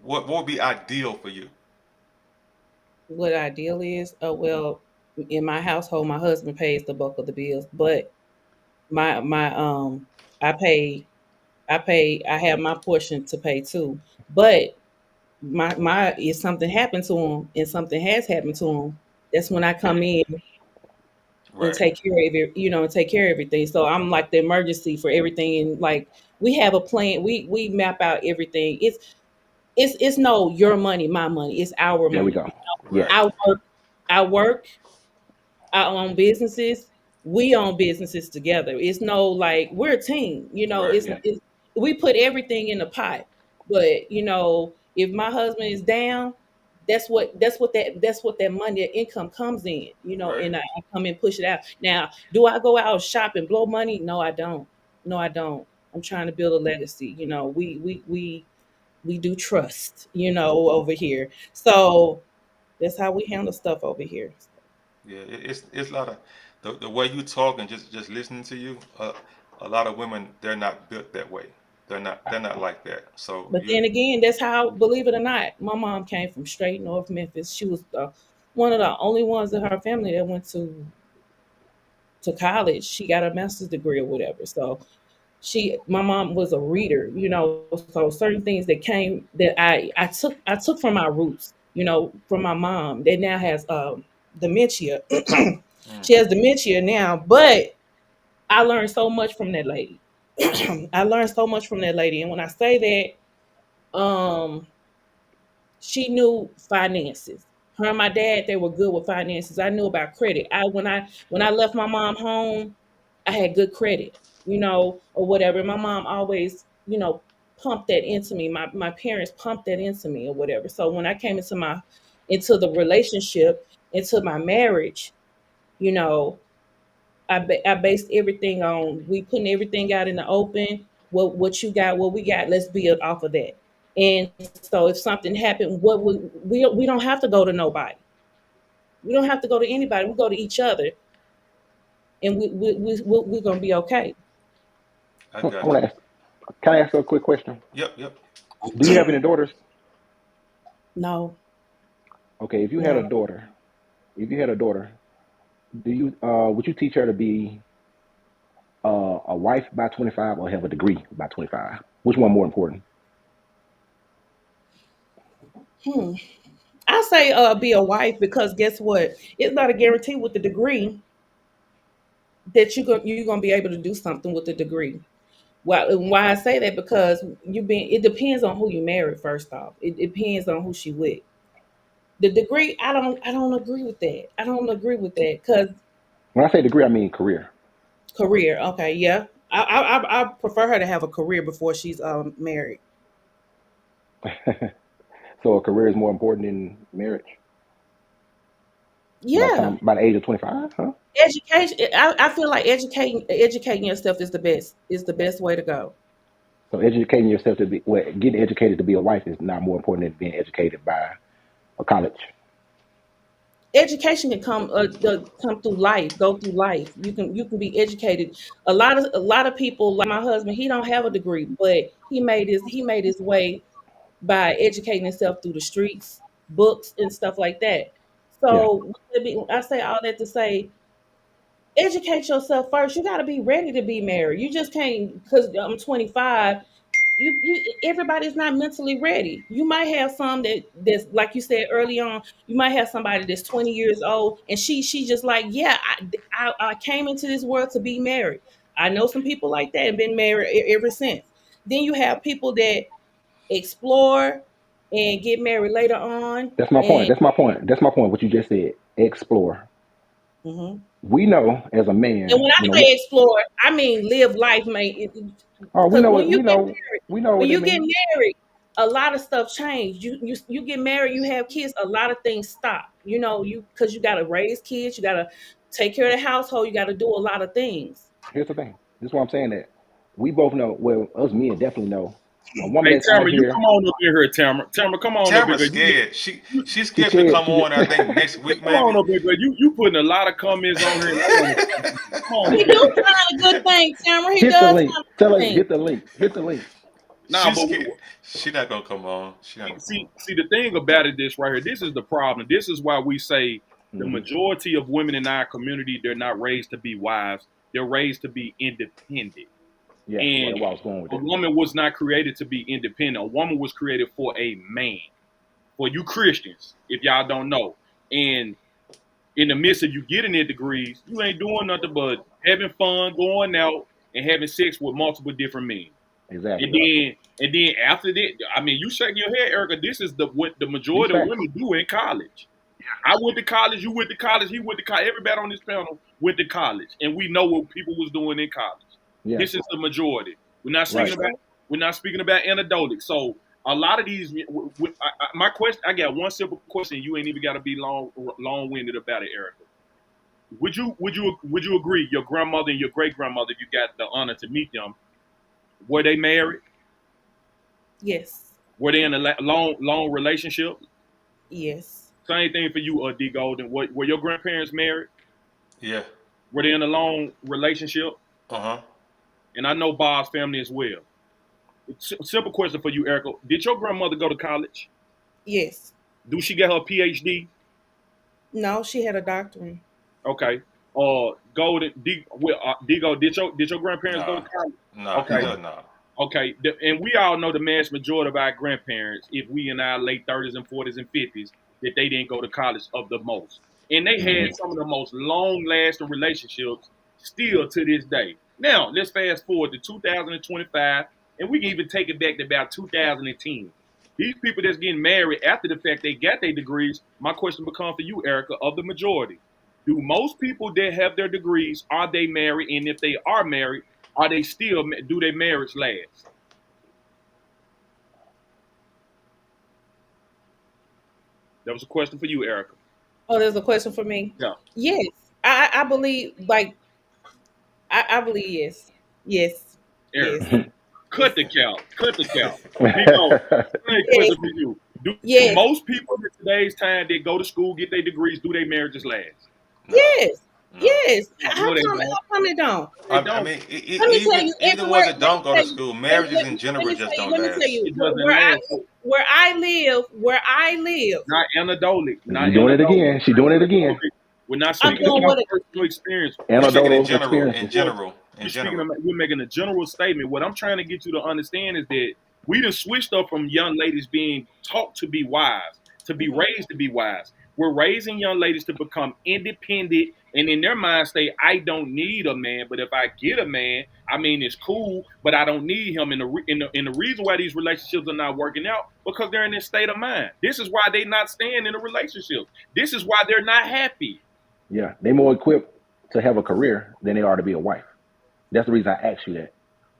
B: what would be ideal for you?
D: What ideal is, well, in my household, my husband pays the bulk of the bills, but my I pay I have my portion to pay too. But my if something happened to him and something has happened to him, that's when I come in and
B: Right.
D: take care of it, and take care of everything. So I'm like the emergency for everything, and like we have a plan. We map out everything. It's no your money, my money. It's our
C: There we
D: money.
C: go. Yes.
B: Right.
D: I work, I work, I own businesses. We own businesses together. It's no like we're a team.
B: Right.
C: Yeah.
D: We put everything in the pot. But if my husband is down, that's what that money that income comes in.
B: Right.
D: And I come and push it out. Now, do I go out and shop and blow money? No, I don't. No, I don't. I'm trying to build a legacy. We do trust. Over here. So that's how we handle stuff over here.
B: Yeah. It's a lot of the way you talk and just listening to you. A lot of women, they're not built that way. They're not like that. So
D: But
B: you.
D: then again, that's how, believe it or not, my mom came from straight North Memphis. She was one of the only ones in her family that went to college. She got a master's degree or whatever. So my mom was a reader, so certain things that came that I took from my roots, from my mom that now has dementia.
B: Mm.
D: She has dementia now, but I learned so much from that lady. I learned so much from that lady. And when I say that, she knew finances. Her and my dad, they were good with finances. I knew about credit. When I left my mom home, I had good credit, or whatever. My mom always, pumped that into me. My parents pumped that into me or whatever. So when I came into the relationship, into my marriage, you know, I based everything on we putting everything out in the open. What you got, what we got, let's build off of that. And so if something happened, we don't have to go to nobody. We don't have to go to anybody. We go to each other, and we're gonna be okay.
B: I
C: I
B: got
C: want
B: you.
C: to ask. Can I ask a quick question?
B: Yep. Yep.
C: Do you have any daughters?
D: No,
C: Okay.
D: no.
C: If you had a daughter, do you would you teach her to be a wife by 25 or have a degree by 25? Which one more important?
D: Hmm. I say be a wife because guess what? It's not a guarantee with the degree. that you're gonna be able to do something with the degree. Why I say that, because it depends on who you marry. First off, it depends on who she with. The degree, I don't agree with that. I don't agree with that because
C: When I say degree, I mean career.
D: career. Okay, yeah, I prefer her to have a career before she's married.
C: So a career is more important than marriage.
D: Yeah,
C: By the age of 25, huh?
D: education. I feel like educating yourself is the best way to go.
C: So educating yourself to be, well, getting educated to be a wife is not more important than being educated by a college.
D: Education can come through life, go through life. You can be educated. A lot of people, like my husband, he don't have a degree, but he made his way by educating himself through the streets, books, and stuff like that.
C: Yeah,
D: So I say all that to say, educate yourself first. You got to be ready to be married. You just can't, because I'm 25. You everybody's not mentally ready. You might have some that's like you said early on. You might have somebody that's 20 years old, and she just like, yeah, I came into this world to be married. I know some people like that and been married ever since. Then you have people that explore and get married later on,
C: that's my point.
D: and
C: That's my point. That's my point. What you just said. Explore.
D: mhm.
C: We know as a
D: And
C: man,
D: when I say explore, I mean live life, man.
C: oh,
D: Because when you get married,
C: we know
D: when
C: what that
D: you get
C: means.
D: married, a lot of stuff change. You get married, you have kids, a lot of things stop. Because you got to raise kids, you got to take care of the household, you got to do a lot of things.
C: Here's the thing. This is why I'm saying that. We both know. Well, us men definitely know. A woman
E: Hey,
C: that's out
E: Tamara, you
C: here,
E: come on up in here, Tamara. Tamara, come on up in
B: Tamara's
E: here.
B: scared.
E: You,
B: She's
C: she
B: scared to
C: said,
B: come on. I think next week
E: come on
B: maybe.
E: up in here. You putting a lot of comments on here. And I want to come on
D: He
E: up in
D: do
E: here.
D: find a good thing, Tamara. He
C: hit the
D: does
C: link.
D: find a
C: Tell
D: good
C: her
D: thing.
C: hit the link. Hit the link.
E: Nah,
B: She's
E: but
B: scared. She not gonna come on. She not gonna come on.
E: see, the thing about it, this right here, this is the problem. This is why we say the
C: Hmm.
E: majority of women in our community, they're not raised to be wives. They're raised to be independent.
C: Yeah, well,
E: And
C: that's why I was going with
E: a
C: it.
E: woman was not created to be independent. A woman was created for a man. For you Christians, if y'all don't know. And in the midst of you getting their degrees, you ain't doing nothing but having fun, going out, and having sex with multiple different men. And
C: Exactly.
E: then after that, I mean, you shake your head, Erica. This is what the
C: These
E: majority of
C: facts.
E: women do in college. I went to college, you went to college, he went to college. Everybody on this panel went to college, and we know what people was doing in college.
C: Yeah.
E: This is the majority. We're not
C: Right.
E: speaking about anecdotic. So a lot of these, my question, I got one simple question. You ain't even got to be long winded about it, Erica. Would you agree? Your grandmother and your great grandmother, if you got the honor to meet them, were they married?
D: Yes.
E: Were they in a long relationship?
D: Yes.
E: Same thing for you, D Golden. Were your grandparents married?
B: Yeah.
E: Were they in a long relationship?
B: Uh-huh.
E: And I know Bob's family as well. Simple question for you, Erica. Did your grandmother go to college?
D: Yes.
E: Do she get her PhD?
D: No, she had a doctorate.
E: Okay. Golden, Digo, did your grandparents go
B: Nah.
E: to college?
B: Nah.
E: Okay.
B: Hell no.
E: Okay. And we all know the mass majority of our grandparents, if we in our late 30s and 40s and 50s, that they didn't go to college of the most. And they
C: Mhm.
E: had some of the most long-lasting relationships still to this day. Now, let's fast forward to 2025, and we can even take it back to about 2010. These people that's getting married after the fact they got their degrees, my question becomes for you, Erica, of the majority. Do most people that have their degrees, are they married? And if they are married, are they still, do their marriage last? That was a question for you, Erica.
D: Oh, there's a question for me.
E: Yeah.
D: Yes, I believe. Like I believe yes, yes,
E: Erica.
D: yes,
E: Cut the cow. Cut the cow. Same question for you. Do
D: yes,
E: most people in today's time that go to school, get their degrees, do their marriages last?
B: No.
D: yes,
B: No.
D: yes.
E: No,
D: How
E: they
D: come?
E: don't.
D: How come it don't?
E: They
B: I
E: don't.
B: mean,
D: Let me tell you,
B: even the
D: everywhere.
B: ones that don't go to
D: Let me
B: school,
D: tell you.
B: marriages in general
D: Let me
B: just
D: tell you.
B: don't
D: Let me tell
B: last.
D: you.
E: It doesn't last.
D: Where I live.
E: Not anecdotally. Not
C: You're doing it
E: anecdotally.
C: again. She's doing it again.
E: We're not
D: I'm
E: speaking
D: doing
E: about
D: what it.
E: personal experience.
B: We're speaking in
C: Anecdotal
B: general. In
C: experiences.
B: general. In
E: We're speaking
B: general.
E: we're making a general statement. What I'm trying to get you to understand is that we done switched up from young ladies being taught to be wives, to be raised to be wives. We're raising young ladies to become independent, And in their mind state, I don't need a man, but if I get a man, I mean, it's cool, but I don't need him. And the reason why these relationships are not working out, because they're in this state of mind. This is why they're not staying in a relationship. This is why they're not happy.
C: Yeah, they're more equipped to have a career than they are to be a wife. That's the reason I asked you that.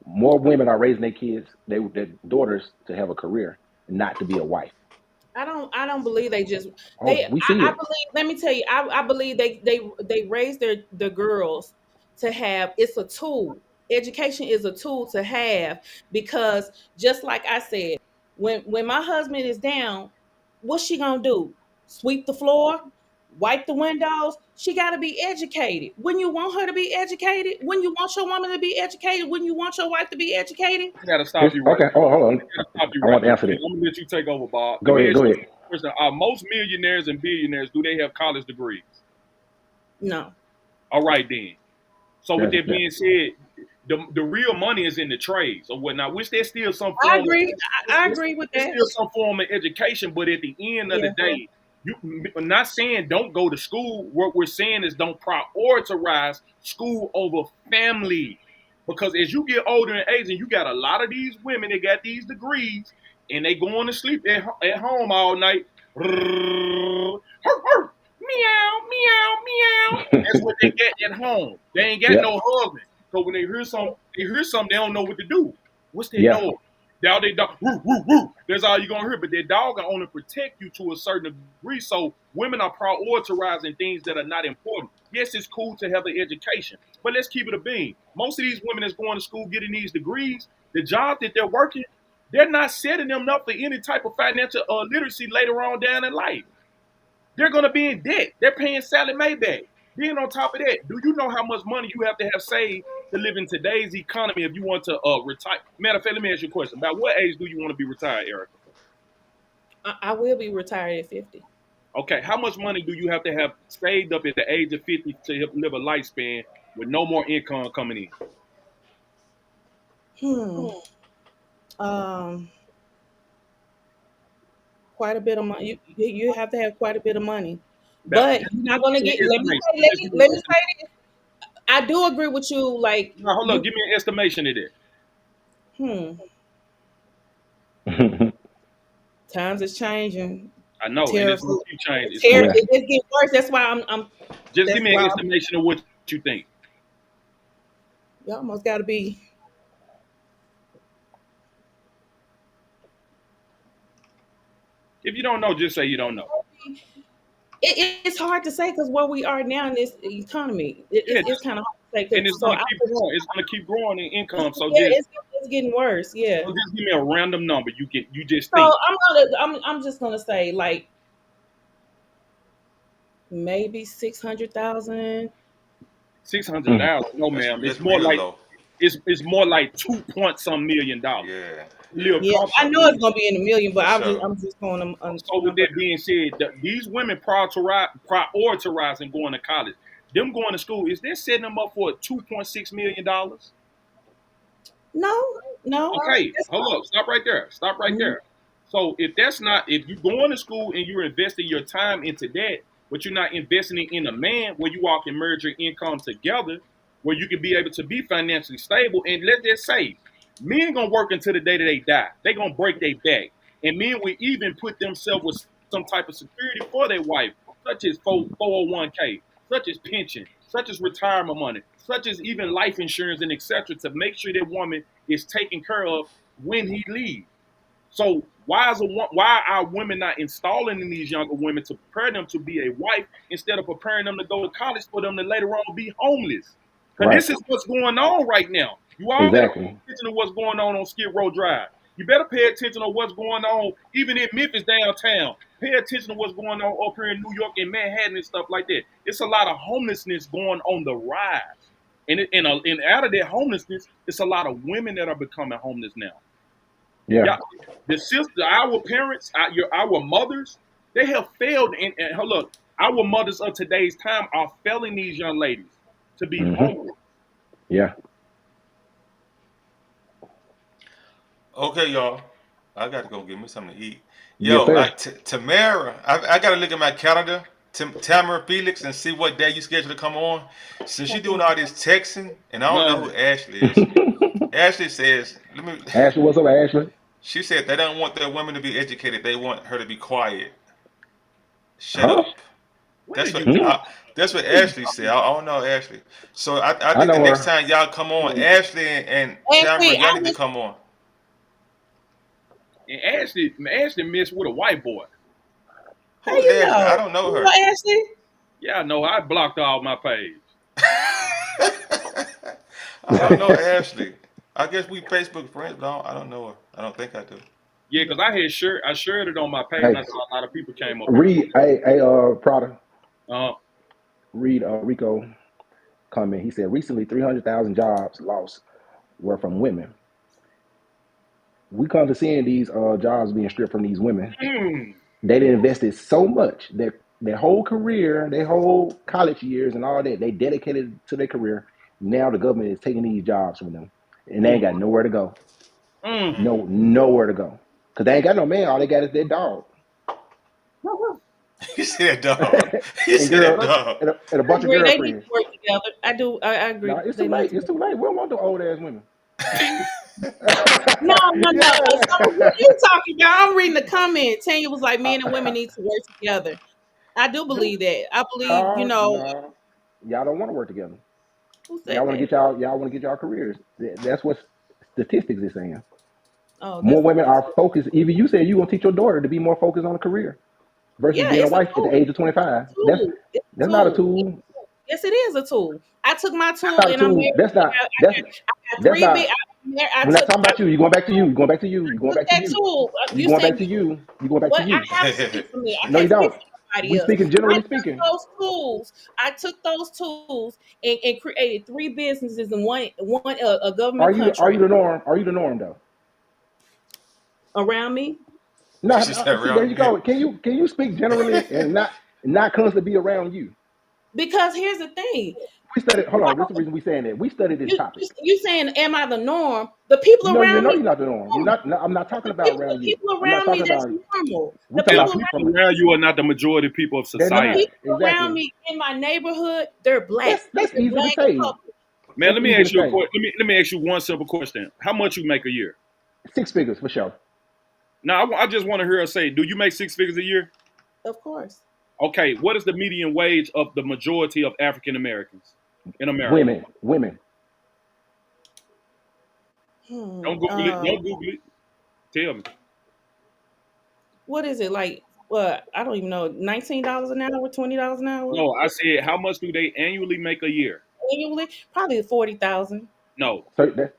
C: More women are raising their kids, their daughters, to have a career, not to be a wife.
D: I don't believe they just
C: Oh, we see
D: I
C: it.
D: believe, let me tell you, I believe they raise the girls to have, it's a tool. Education is a tool to have, because just like I said, when my husband is down, what's she gonna do? Sweep the floor, wipe the windows? She gotta be educated. When you want her to be educated, when you want your woman to be educated, when you want your wife to be educated.
E: I gotta stop you right
C: Okay. Oh, hold on.
E: I gotta stop you
C: I
E: right
C: want to
E: there.
C: answer that.
E: I'm gonna let you take over, Bob.
C: Go
E: Let me
C: ahead.
E: ask
C: Go
E: you
C: ahead.
E: a question. Are most millionaires and billionaires, do they have college degrees?
D: No.
E: All right then. So with
C: That's
E: that being said, the real money is in the trades or whatnot, which there's still some
D: I
E: form.
D: agree. I agree with
E: There's
D: that.
E: still some form of education, but at the end of the
D: Yeah.
E: day, we're not saying don't go to school. What we're saying is don't prioritize school over family, because as you get older in age, and you got a lot of these women that got these degrees, and they going to sleep at home all night. Meow, meow, meow. That's what they get at home. They ain't got
C: Yeah.
E: no husband. So when they hear something, they don't know what to do. What's their
C: Yeah.
E: noise? Now they dog, woo, woo, woo. That's all you're gonna hear. But their dog can only protect you to a certain degree. So women are prioritizing things that are not important. Yes, it's cool to have an education, but let's keep it a bean. Most of these women that's going to school getting these degrees, the job that they're working, they're not setting them up for any type of financial literacy later on down in life. They're going to be in debt. They're paying Sally Mae back. Then on top of that, do you know how much money you have to have saved to live in today's economy if you want to retire? Matter of fact, let me ask you a question. About what age do you want to be retired, Erica?
D: I will be retired at 50.
E: Okay, how much money do you have to have saved up at the age of 50 to live a lifespan with no more income coming in?
D: Quite a bit of money. You have to have quite a bit of money,
E: About,
D: but you're not gonna get. Let me
E: estimation.
D: say this. I do agree with you. Like,
E: Now, hold on, give me an estimation of that.
D: Times is changing.
E: I know, and it's going to keep changing.
D: It's getting worse. That's why I'm.
E: Just give me an estimation of what you think.
D: You almost got to be.
E: If you don't know, just say you don't know.
D: It's hard to say because where we are now in this economy, it's kind of hard to say.
E: And it's going to keep growing. It's going to keep growing in income. So
D: it's getting worse. Yeah.
E: So just give me a random number. You just think.
D: So I'm just gonna say like maybe 600,000.
E: 600,000? No, ma'am. It's more like low. It's more like $2.some million.
B: Yeah.
D: Yeah, I know it's gonna be in a million, but I'm just going to.
E: So with that being said, these women prioritizing going to college, them going to school, is that setting them up for $2.6 million?
D: No.
E: Okay, hold up. Stop right there. There. So if you're going to school and you're investing your time into that, but you're not investing it in a man where you all can merge your income together, where you can be able to be financially stable, and let's just say, men gonna work until the day that they die. They gonna break their back. And men will even put themselves with some type of security for their wife, such as 401k, such as pension, such as retirement money, such as even life insurance and etc. to make sure that woman is taken care of when he leaves. So why are women not installing in these younger women to prepare them to be a wife instead of preparing them to go to college for them to later on be homeless? Because This is what's going on right now. You all better pay attention to what's going on Skid Row Drive. You better pay attention to what's going on even in Memphis downtown. Pay attention to what's going on up here in New York and Manhattan and stuff like that. It's a lot of homelessness going on the rise. And out of that homelessness, it's a lot of women that are becoming homeless now.
C: Yeah.
E: Our parents, our mothers, they have failed. And look, our mothers of today's time are failing these young ladies to be homeless.
C: Yeah.
B: Okay, y'all. I got to go get me something to eat. Yo, Tamara, I got to look at my calendar. Tamara Felix and see what day you scheduled to come on. Since you're doing all this texting, and I don't know who
E: Man,
B: Ashley is. Ashley says, let me.
C: Ashley, what's up, Ashley?
B: She said they don't want their women to be educated. They want her to be quiet. Shut
C: Huh?
B: up.
E: where
B: That's
E: you
B: what
C: Hmm?
E: going?
B: I, that's what
E: Where you
B: Ashley said. I don't know Ashley. So I
C: I
B: think the
C: know
B: next
C: her.
B: time y'all come on,
E: going?
B: Ashley and Tamara,
D: Ashley,
B: y'all
D: I
B: need to
D: was.
B: come on.
E: And Ashley missed with a white boy.
D: How
B: Who's
D: you
B: Ashley? I
D: know?
B: don't know
D: You
B: her.
D: know Ashley?
E: Yeah, I know. I blocked all my page.
B: I don't know Ashley. I guess we Facebook friends, but I don't know her. I don't think I do.
E: Yeah, because I shared it on my page, and I
C: Hey,
E: saw a lot of people came up here.
C: read, Prada,
E: Uh,
C: read Rico comment. He said recently 300,000 jobs lost were from women. We come to seeing these jobs being stripped from these women.
E: mm,
C: They done invested so much their whole career, their whole college years, and all that. They dedicated to their career. Now the government is taking these jobs from them, and they
E: mm,
C: ain't got nowhere to go.
E: mm.
C: Nowhere to go. Cause they ain't got no man. All they got is their dog
B: He said dog. He
C: and
B: said
C: girl
B: dog.
C: and a
D: I
C: bunch of
D: agree. They need to
C: girlfriends.
D: work together. I do. I
C: No,
D: agree.
C: it's too
D: They need
C: late.
D: to
C: It's
D: work.
C: too late. We don't want the old ass women.
D: No, no, no.
C: Yeah.
D: So what you talking about? I'm reading the comment. Tanya was like, men and women need to work together. I do believe that. I believe,
C: No, no. Y'all don't want to work together.
D: who
C: Y'all
D: said
C: want to
D: that?
C: get y'all want to get y'all careers. That's what statistics is saying.
D: Oh,
C: More
D: that's
C: women are focused. Even you said you gonna teach your daughter to be more focused on a career versus
D: yeah.
C: being a
D: It's a
C: wife at the
D: tool.
C: age of 25.
D: It's a tool. It's a
C: That's not a
D: tool.
C: tool.
D: Yes, it is a tool. I took my
C: That's
D: tool
C: not a
D: and I'm
C: tool.
D: married.
C: That's not.
D: I got
C: That's
D: three big.
C: not.
D: I
C: We're not
D: took.
C: talking about you. You're going back to you. You're going back to you.
D: I
C: You're going
D: took
C: back to
D: that
C: you.
D: tool.
C: You're
D: You
C: going
D: said
C: back to you. You're going back to
D: what? I
C: you.
D: have to speak for me. I
C: No, you
D: can't speak
C: don't.
D: for anybody
C: We
D: else.
C: speaking
D: I
C: generally
D: took
C: speaking.
D: those tools. I took those tools and created three businesses in one a
C: Are
D: government
C: you
D: contract
C: the norm? Are you the norm though?
D: around me.
C: No,
B: She said
C: see, there
B: around
C: you
B: me.
C: go. Can you speak generally and not constantly be around you?
D: Because here's the thing.
C: We studied. Hold
D: Why,
C: on. This is the reason we saying that. We studied this topic.
D: you saying, am I the norm? The people
C: No,
D: around me,
C: you're not the norm. You're
D: normal.
C: not. No, I'm not talking about
D: The
C: around you.
D: people
C: I'm not
D: around me,
C: talking
D: that's
C: about.
D: normal.
C: We
D: The
C: talking
E: And the
C: about
D: people
E: people
C: from.
E: around you are not the majority people of
C: They're
D: The
C: not
E: society.
D: people around
C: exactly.
D: me in my neighborhood, they're black.
C: That's
D: They're
C: easy to
D: black
C: say.
D: couple.
E: Man,
C: That's
E: let me
C: easy
E: ask
C: to
E: you a
C: say.
E: question. Let me ask you one simple question. How much you make a year?
C: Six figures for sure.
E: Now, I just want to hear her say, do you make 6 figures a year?
D: Of course.
E: Okay, what is the median wage of the majority of African Americans in America?
C: Women.
E: Don't Google it. Don't Google it. Tell me.
D: What is it like? What, I don't even know. $19 an hour, $20 an hour
E: No, I said, how much do they annually make a year?
D: annually? Probably 40,000.
E: No,
C: So that.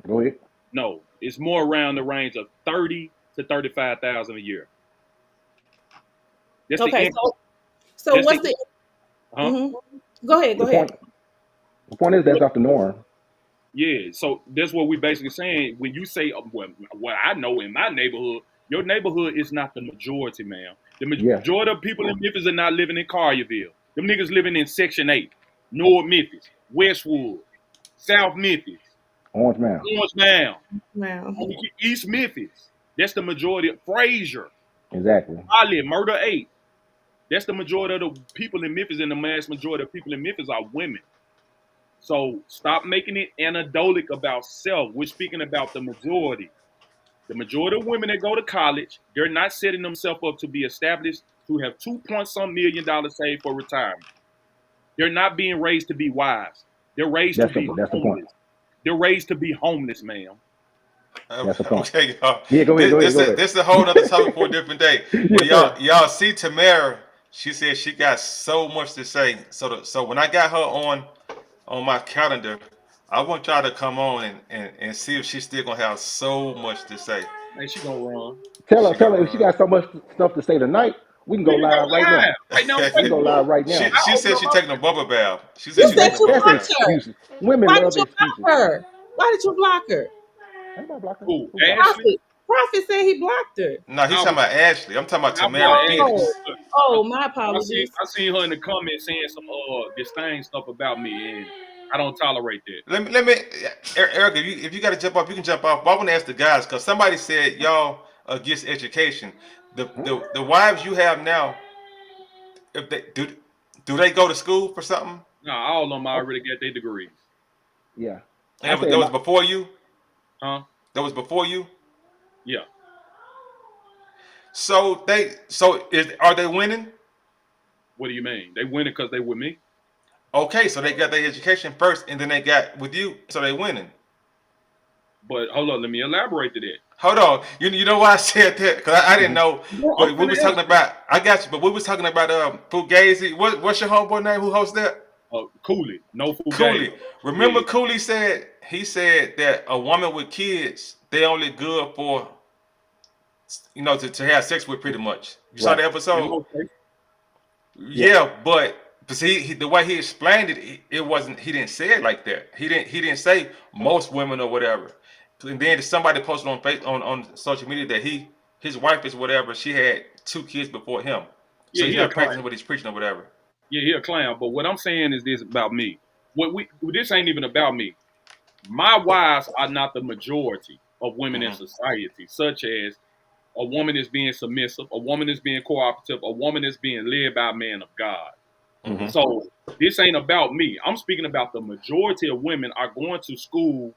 C: Go ahead.
E: no. It's more around the range of 30 to 35,000 a year. That's the
D: Okay,
E: income.
D: so
E: That's
D: what's
E: the
D: the?
E: huh?
D: hmm Go ahead. Go
C: The
D: ahead.
C: point. The point is that's not the norm.
E: Yeah, so that's what we basically saying. When you say what I know in my neighborhood, your neighborhood is not the majority, man. The
C: Yeah.
E: majority of people in Memphis are not living in Collierville. Them niggas living in Section 8, North Memphis, Westwood, South Memphis,
C: Orange man.
E: Orange Mound,
D: Wow.
E: East Memphis. That's the majority of Frazier,
C: Exactly.
E: Holly, Murder 8. That's the majority of the people in Memphis, and the mass majority of people in Memphis are women. So stop making it anecdotal about self. We're speaking about the majority. The majority of women that go to college, they're not setting themselves up to be established to have 2 point some $1 million saved for retirement. They're not being raised to be wives. They're raised to be
C: That's the point.
E: homeless. They're raised to be homeless, ma'am.
C: That's the point.
B: Okay, y'all.
C: Yeah. Go ahead.
B: This
C: Go ahead.
B: this
C: Go
B: is
C: ahead.
B: this is a whole other topic for a different day. But
C: Yes, sir.
B: y'all see Tamara. She said she got so much to say. So when I got her on my calendar, I want y'all to come on and see if she's still gonna have so much to say.
E: Man, she gonna run.
C: Tell
B: She
C: her. Tell
B: gonna
C: her if she
B: run.
C: got so much stuff to say tonight, we can
E: We
C: go
E: can go
C: live right
E: live
C: now.
E: right now on
C: We can go live
E: Facebook.
C: right
B: she
C: now.
E: I
B: she
E: open
B: said
E: up
B: she's
E: my
B: taking a bubble bath. She said
D: You
B: she's
D: said
B: taking a
C: That's
D: you
B: bubble
D: blocked
B: bath.
D: her.
C: excuses. Women
D: Why did
C: love
D: you
C: excuses.
D: block her? Why did you block her?
C: Anybody block her?
E: Who?
C: Who blocked her?
E: Ashley?
D: Prophet said he blocked her.
B: No, he's
E: I
B: talking
E: was
B: about Ashley. I'm talking about
E: I blocked
B: Tamara
E: Ashley.
B: Phoenix.
D: Oh, oh, my
E: I
D: apologies.
E: seen her in the comments saying some disdain stuff about me, and I don't tolerate that.
B: Let me, Erica, if you got to jump off, you can jump off. But I want to ask the guys because somebody said y'all against education. The wives you have now, if they do they go to school for something?
E: No, all of them already got their degrees.
C: Yeah.
B: And that was before you?
E: Huh?
B: That was before you?
E: Yeah.
B: So are they winning?
E: What do you mean? They winning because they with me?
B: Okay, so they got their education first, and then they got with you, so they winning.
E: But hold on, let me elaborate to that.
B: Hold on, you know why I said that? Because I didn't know what we was talking about. I got you, but we was talking about Fugazi. What's your homeboy name? Who hosts that?
E: Cooley, no Fugazi.
B: Cooley. Remember, Cooley said that a woman with kids, they only good for, to have sex with, pretty much. You saw the episode? Yeah, but see, the way he explained it, it wasn't. He didn't say it like that. He didn't say most women or whatever. And then somebody posted on social media that his wife is whatever. She had 2 kids before him, so he's not practicing what he's preaching or whatever.
E: Yeah, he a clown. But what I'm saying is this about me. This ain't even about me. My wives are not the majority of women in society, such as a woman is being submissive, a woman is being cooperative, a woman is being led by a man of God.
B: Mm-hmm.
E: So this ain't about me. I'm speaking about the majority of women are going to school,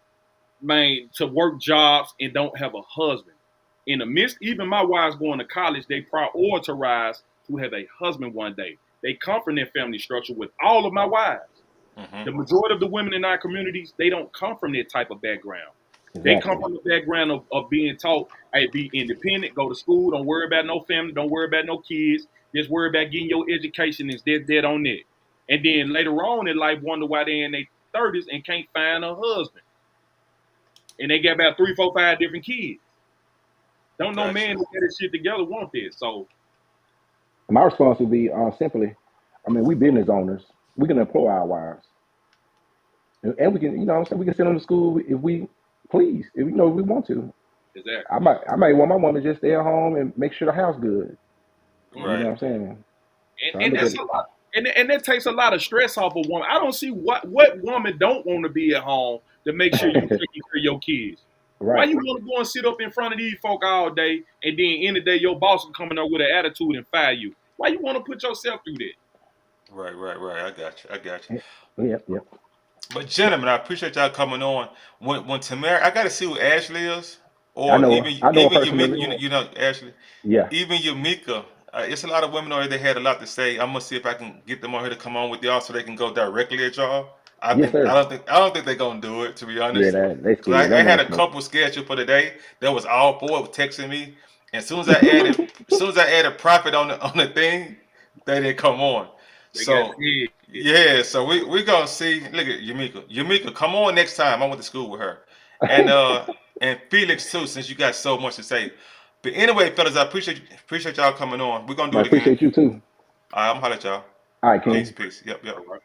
E: man, to work jobs and don't have a husband. In the midst, even my wives going to college, they prioritize to have a husband one day. They come from their family structure with all of my wives.
B: Mm-hmm.
E: The majority of the women in our communities, they don't come from that type of background.
C: Exactly.
E: They come from the background of being taught, hey, be independent, go to school, don't worry about no family, don't worry about no kids, just worry about getting your education and dead on that. And then later on in life, wonder why they're in their 30s and can't find a husband. And they got about 3, 4, 5 different kids. Don't know man who get this shit together want this. So
C: my response would be simply, we business owners. We can employ our wives, and we can, we can send them to school if we please, if we want to.
E: Exactly.
C: I might want my woman to just stay at home and make sure the house good.
B: Right.
C: You know what I'm saying?
E: And that's a lot. And that takes a lot of stress off a woman. I don't see what woman don't want to be at home to make sure you take care of your kids.
C: Right.
E: Why you want to go and sit up in front of these folk all day and then in the day your boss will come in there with an attitude and fire you? Why you want to put yourself through that?
B: Right. I got you.
C: Yep.
B: But gentlemen, I appreciate y'all coming on. When Tamara, I got to see who Ashley is, or
C: I know
B: even you know Ashley.
C: Yeah.
B: Even Yamika. It's a lot of women already. They had a lot to say. I'm gonna see if I can get them on here to come on with y'all so they can go directly at y'all. I don't think they're gonna do it, to be honest.
C: Yeah, they scared.
B: I had a couple scheduled for today. That was all 4 texting me, and as soon as I added profit on the thing, they didn't come on. So we gonna see. Look at Yamika. Yamika, come on next time. I went to school with her, and Felix too, since you got so much to say. But anyway, fellas, I appreciate y'all coming on. We're gonna do it again.
C: I appreciate you too.
B: All right, I'm holler at y'all.
C: All right, King.
B: Peace. Yep.
E: All right.